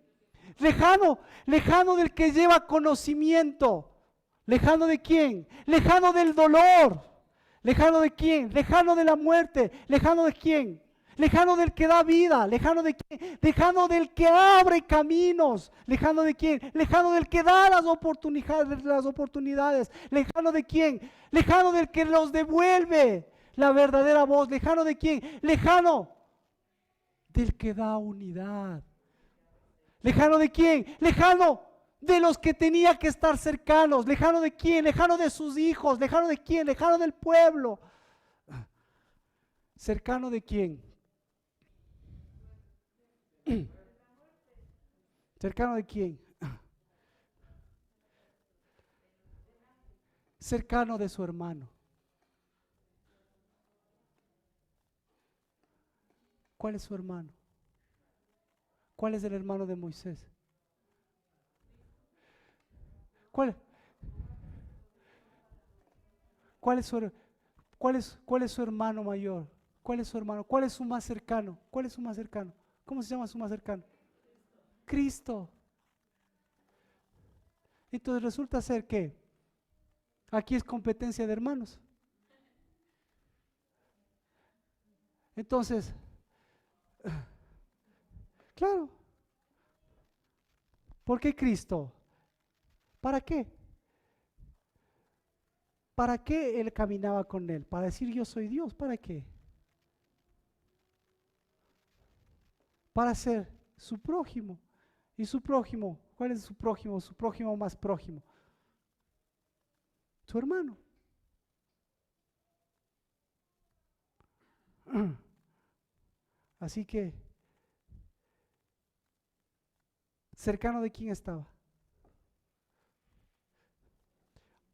Lejano del que lleva conocimiento. ¿Lejano de quién? Lejano del dolor. ¿Lejano de quién? Lejano de la muerte. ¿Lejano de quién? Lejano del que da vida. ¿Lejano de quién? Lejano del que abre caminos. ¿Lejano de quién? Lejano del que da las oportunidades. ¿Lejano de quién? Lejano del que los devuelve la verdadera voz. ¿Lejano de quién? Lejano del que da unidad. ¿Lejano de quién? Lejano de los que tenía que estar cercanos. ¿Lejano de quién? Lejano de sus hijos. ¿Lejano de quién? Lejano del pueblo. ¿Cercano de quién? ¿Cercano de quién? Cercano de su hermano. ¿Cuál es su hermano? ¿Cuál es el hermano de Moisés? ¿Cuál, cuál es su hermano mayor? ¿Cuál es su hermano? ¿Cuál es su más cercano? ¿Cuál es su más cercano? ¿Cómo se llama su más cercano? Cristo. Entonces resulta ser que aquí es competencia de hermanos. Entonces, claro, ¿por qué Cristo? ¿Para qué? ¿Para qué él caminaba con él? ¿Para decir yo soy Dios? ¿Para qué? Para ser su prójimo. ¿Y su prójimo? ¿Cuál es su prójimo? Su prójimo más prójimo. Su hermano. Así que, ¿cercano de quién estaba?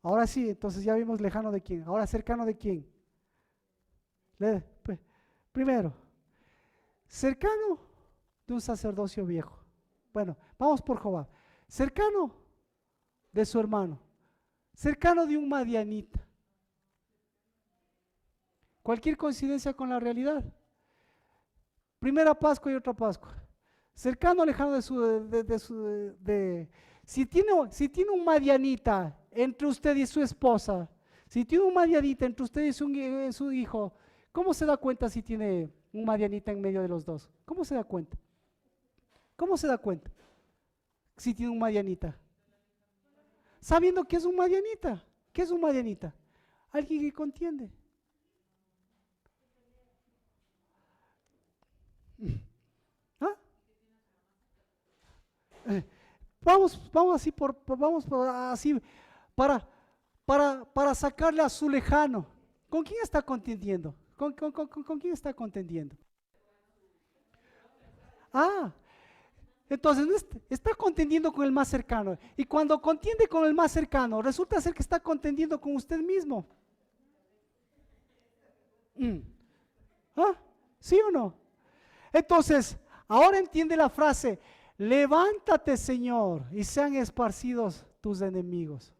Ahora sí, entonces ya vimos lejano de quién. Ahora cercano de quién. Primero, cercano de un sacerdocio viejo. Bueno, vamos por Jehová. Cercano de su hermano. Cercano de un madianita. Cualquier coincidencia con la realidad. Primera Pascua y otra Pascua. Cercano, lejano si tiene un madianita entre usted y su esposa, si tiene un madianita entre usted y su hijo, ¿cómo se da cuenta si tiene un madianita en medio de los dos? ¿Cómo se da cuenta? ¿Cómo se da cuenta si tiene un madianita? Sabiendo que es un madianita. ¿Qué es un madianita? Alguien que contiende. ¿Ah? Vamos así así para sacarle a su lejano. ¿Con quién está contendiendo? ¿Con quién está contendiendo? Ah, entonces no está contendiendo con el más cercano. Y cuando contiende con el más cercano, resulta ser que está contendiendo con usted mismo. Mm. ¿Ah? ¿Sí o no? Entonces, ahora entiende la frase, levántate, Señor, y sean esparcidos tus enemigos.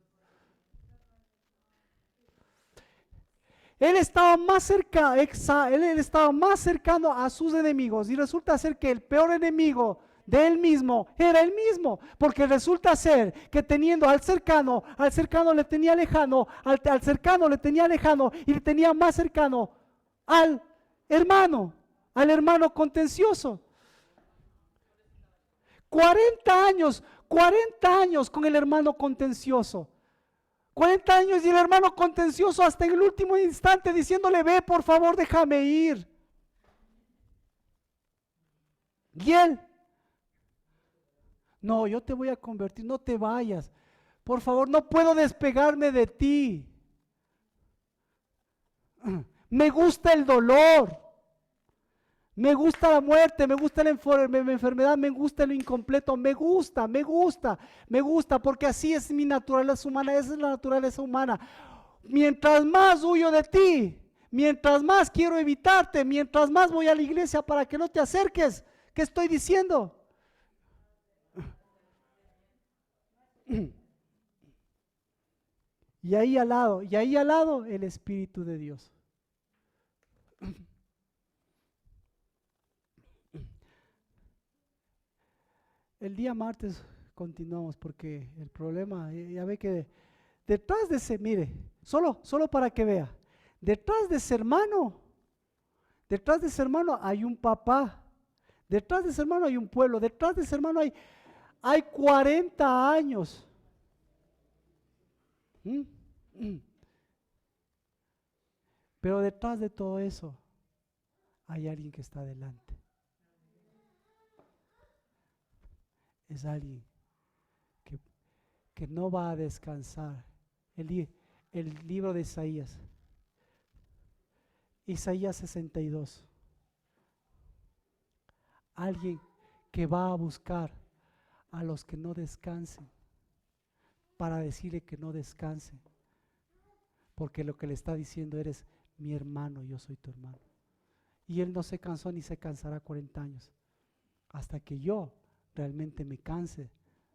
Él estaba más él estaba más cercano a sus enemigos y resulta ser que el peor enemigo de él mismo era él mismo, porque resulta ser que teniendo al cercano le tenía lejano, al cercano le tenía lejano y le tenía más cercano al hermano, al hermano contencioso. 40 años con el hermano contencioso. 40 años y el hermano contencioso hasta en el último instante diciéndole, ve, por favor, déjame ir. Y él, no, yo te voy a convertir, no te vayas. Por favor, no puedo despegarme de ti. Me gusta el dolor. Me gusta la muerte, me gusta la enfermedad, me gusta lo incompleto, me gusta, porque así es mi naturaleza humana, esa es la naturaleza humana. Mientras más huyo de ti, mientras más quiero evitarte, mientras más voy a la iglesia para que no te acerques, ¿qué estoy diciendo? Y ahí al lado, el Espíritu de Dios. El día martes continuamos porque el problema, ya ve que detrás de ese, mire, solo para que vea, detrás de ese hermano hay un papá, detrás de ese hermano hay un pueblo, detrás de ese hermano hay 40 años. ¿Mm? ¿Mm? Pero detrás de todo eso hay alguien que está adelante. Es alguien que no va a descansar. El libro de Isaías. Isaías 62. Alguien que va a buscar a los que no descansen para decirle que no descansen, porque lo que le está diciendo, eres mi hermano, yo soy tu hermano. Y él no se cansó ni se cansará 40 años, hasta que yo realmente me canse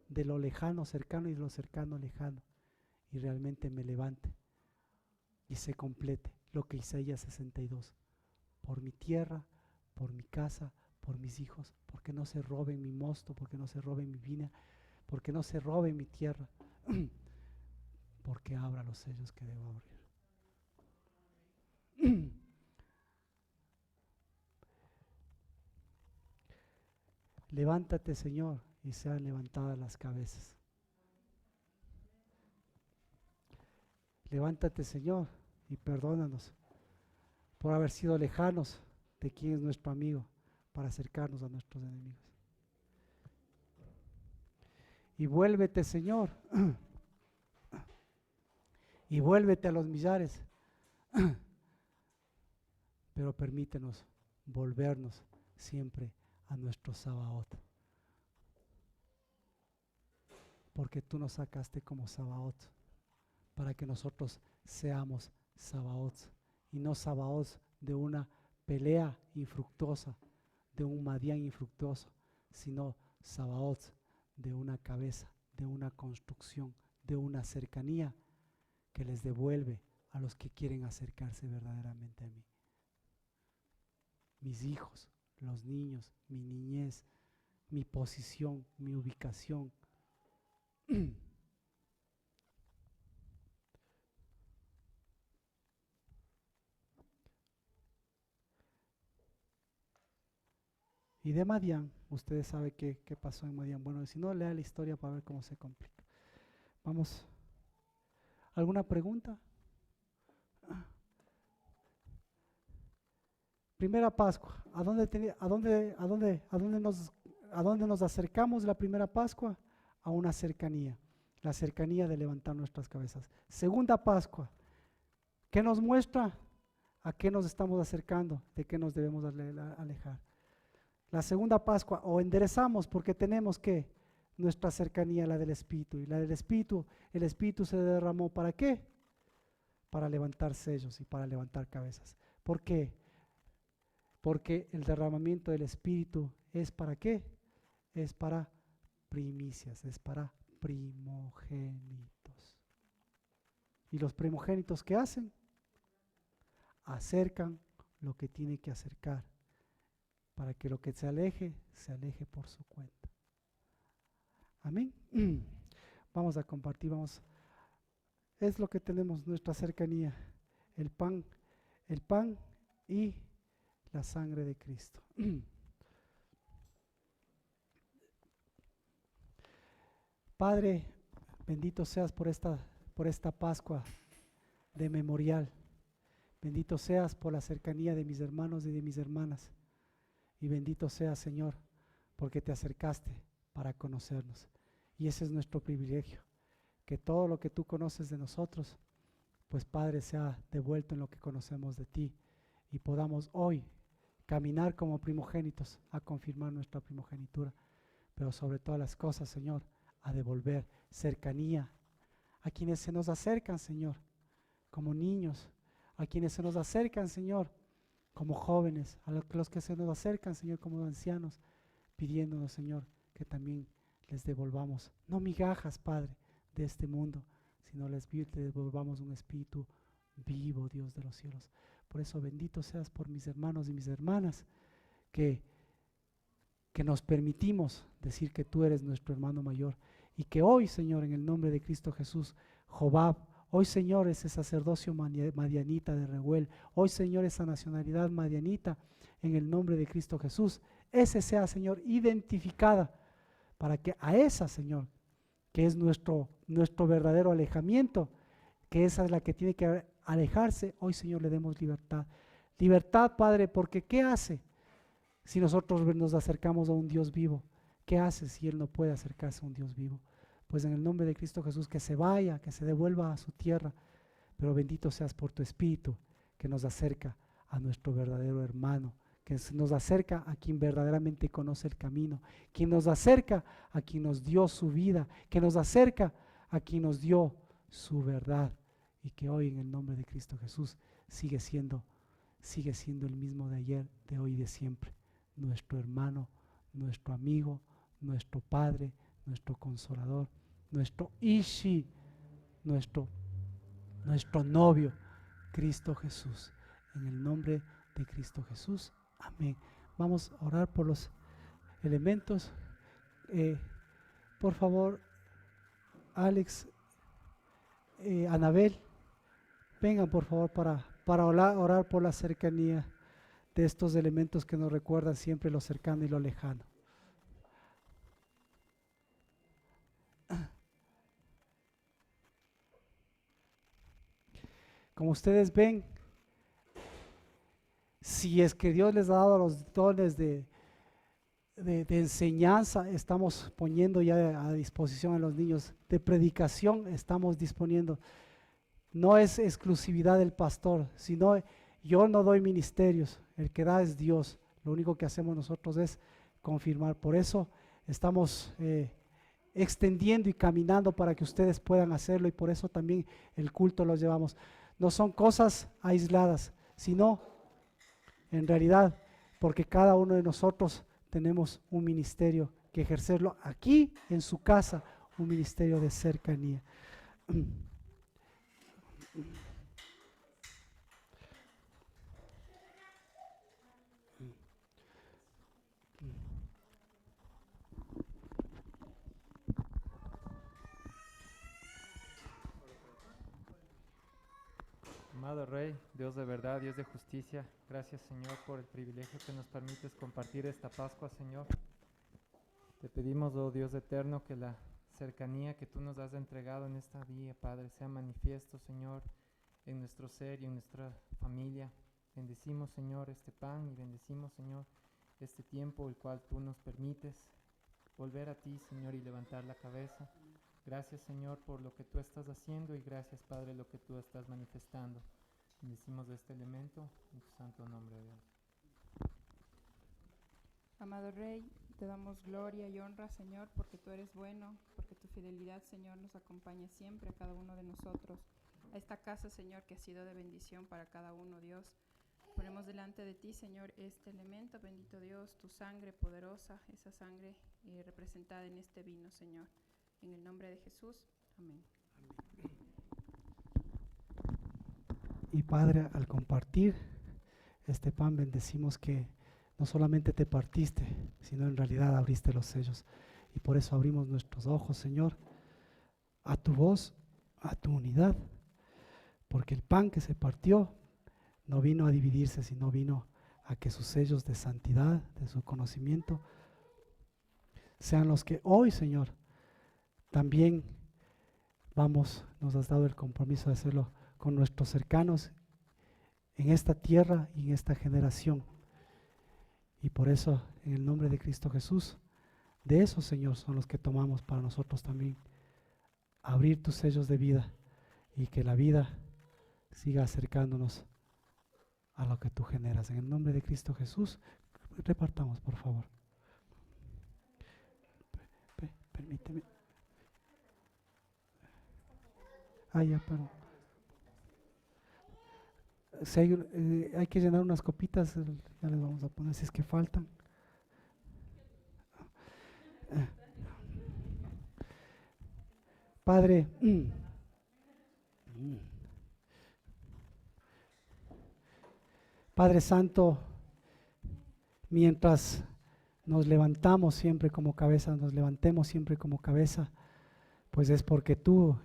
de lo lejano cercano y de lo cercano lejano, y realmente me levante y se complete lo que Isaías 62, por mi tierra, por mi casa, por mis hijos, porque no se roben mi mosto, porque no se roben mi vina, porque no se roben mi tierra, porque abra los sellos que debo abrir. Levántate, Señor, y sean levantadas las cabezas. Levántate, Señor, y perdónanos por haber sido lejanos de quien es nuestro amigo, para acercarnos a nuestros enemigos. Y vuélvete, Señor, y vuélvete a los millares, pero permítenos volvernos siempre a nuestro Sabaoth, porque tú nos sacaste como Sabaoth, para que nosotros seamos Sabaoth, y no Sabaoth de una pelea infructuosa, de un Madián infructuoso, sino Sabaoth de una cabeza, de una construcción, de una cercanía que les devuelve a los que quieren acercarse verdaderamente a mí. Mis hijos, los niños, mi niñez, mi posición, mi ubicación. Y de Madián, ustedes saben qué pasó en Madián. Bueno, si no, lea la historia para ver cómo se complica. Vamos. ¿Alguna pregunta? Primera Pascua. ¿A dónde nos acercamos la primera Pascua? A una cercanía. La cercanía de levantar nuestras cabezas. Segunda Pascua. ¿Qué nos muestra? ¿A qué nos estamos acercando? ¿De qué nos debemos alejar? La segunda Pascua, o enderezamos porque tenemos que nuestra cercanía, la del Espíritu. Y la del Espíritu, el Espíritu se derramó ¿para qué? Para levantar sellos y para levantar cabezas. ¿Por qué? Porque el derramamiento del Espíritu es ¿para qué? Es para primicias, es para primogénitos. ¿Y los primogénitos qué hacen? Acercan lo que tiene que acercar, para que lo que se aleje por su cuenta. Amén. Vamos a compartir, es lo que tenemos, nuestra cercanía, el pan y la sangre de Cristo. Padre, bendito seas por esta Pascua de memorial. Bendito seas por la cercanía de mis hermanos y de mis hermanas. Y bendito seas, Señor, porque te acercaste para conocernos. Y ese es nuestro privilegio, que todo lo que tú conoces de nosotros, pues Padre, sea devuelto en lo que conocemos de ti, y podamos hoy caminar como primogénitos a confirmar nuestra primogenitura, pero sobre todas las cosas, Señor, a devolver cercanía a quienes se nos acercan, Señor, como niños, a quienes se nos acercan, Señor, como jóvenes, a los que se nos acercan, Señor, como ancianos, pidiéndonos, Señor, que también les devolvamos, no migajas, Padre, de este mundo, sino les devolvamos un espíritu vivo, Dios de los cielos. Por eso bendito seas por mis hermanos y mis hermanas, que nos permitimos decir que tú eres nuestro hermano mayor, y que hoy, Señor, en el nombre de Cristo Jesús, Jobab, hoy, Señor, ese sacerdocio madianita de Reuel, hoy, Señor, esa nacionalidad madianita, en el nombre de Cristo Jesús, ese sea, Señor, identificada, para que a esa, Señor, que es nuestro verdadero alejamiento, que esa es la que tiene que alejarse, hoy, Señor, le demos libertad. Libertad, Padre, porque ¿qué hace si nosotros nos acercamos a un Dios vivo? ¿Qué hace si Él no puede acercarse a un Dios vivo? Pues en el nombre de Cristo Jesús, que se vaya, que se devuelva a su tierra, pero bendito seas por tu Espíritu, que nos acerca a nuestro verdadero hermano, que nos acerca a quien verdaderamente conoce el camino, quien nos acerca a quien nos dio su vida, que nos acerca a quien nos dio su verdad, y que hoy en el nombre de Cristo Jesús sigue siendo el mismo de ayer, de hoy y de siempre, nuestro hermano, nuestro amigo, nuestro Padre, nuestro Consolador, nuestro Ishi, nuestro novio, Cristo Jesús. En el nombre de Cristo Jesús, amén. Vamos a orar por los elementos. Por favor, Alex, Anabel, vengan por favor para orar por la cercanía de estos elementos que nos recuerdan siempre lo cercano y lo lejano. Como ustedes ven, si es que Dios les ha dado los dones de enseñanza, estamos poniendo ya a disposición a los niños, de predicación estamos disponiendo. No es exclusividad del pastor, sino yo no doy ministerios, el que da es Dios. Lo único que hacemos nosotros es confirmar. Por eso estamos extendiendo y caminando para que ustedes puedan hacerlo, y por eso también el culto lo llevamos. No son cosas aisladas, sino en realidad porque cada uno de nosotros tenemos un ministerio que ejercerlo aquí en su casa, un ministerio de cercanía. Amado Rey, Dios de verdad, Dios de justicia, gracias Señor por el privilegio que nos permites compartir esta Pascua, Señor. Te pedimos, oh Dios eterno, que la cercanía que tú nos has entregado en esta día, Padre, sea manifiesto, Señor, en nuestro ser y en nuestra familia. Bendecimos, Señor, este pan y bendecimos, Señor, este tiempo el cual tú nos permites volver a ti, Señor, y levantar la cabeza. Gracias, Señor, por lo que tú estás haciendo, y gracias, Padre, lo que tú estás manifestando. Bendecimos este elemento en tu santo nombre, Dios. Amado Rey, te damos gloria y honra, Señor, porque tú eres bueno, porque tu fidelidad, Señor, nos acompaña siempre a cada uno de nosotros. A esta casa, Señor, que ha sido de bendición para cada uno, Dios. Ponemos delante de ti, Señor, este elemento, bendito Dios, tu sangre poderosa, esa sangre representada en este vino, Señor. En el nombre de Jesús, amén. Y Padre, al compartir este pan, bendecimos que no solamente te partiste, sino en realidad abriste los sellos. Y por eso abrimos nuestros ojos, Señor, a tu voz, a tu unidad, porque el pan que se partió no vino a dividirse, sino vino a que sus sellos de santidad, de su conocimiento, sean los que hoy, Señor, también nos has dado el compromiso de hacerlo con nuestros cercanos en esta tierra y en esta generación. Y por eso, en el nombre de Cristo Jesús, de esos, Señor, son los que tomamos para nosotros también abrir tus sellos de vida, y que la vida siga acercándonos a lo que tú generas. En el nombre de Cristo Jesús, repartamos, por favor. Permíteme. Ya, perdón. Si hay que llenar unas copitas, ya les vamos a poner si es que faltan. Padre, Padre Santo, mientras nos levantamos siempre como cabeza, nos levantemos siempre como cabeza, pues es porque tú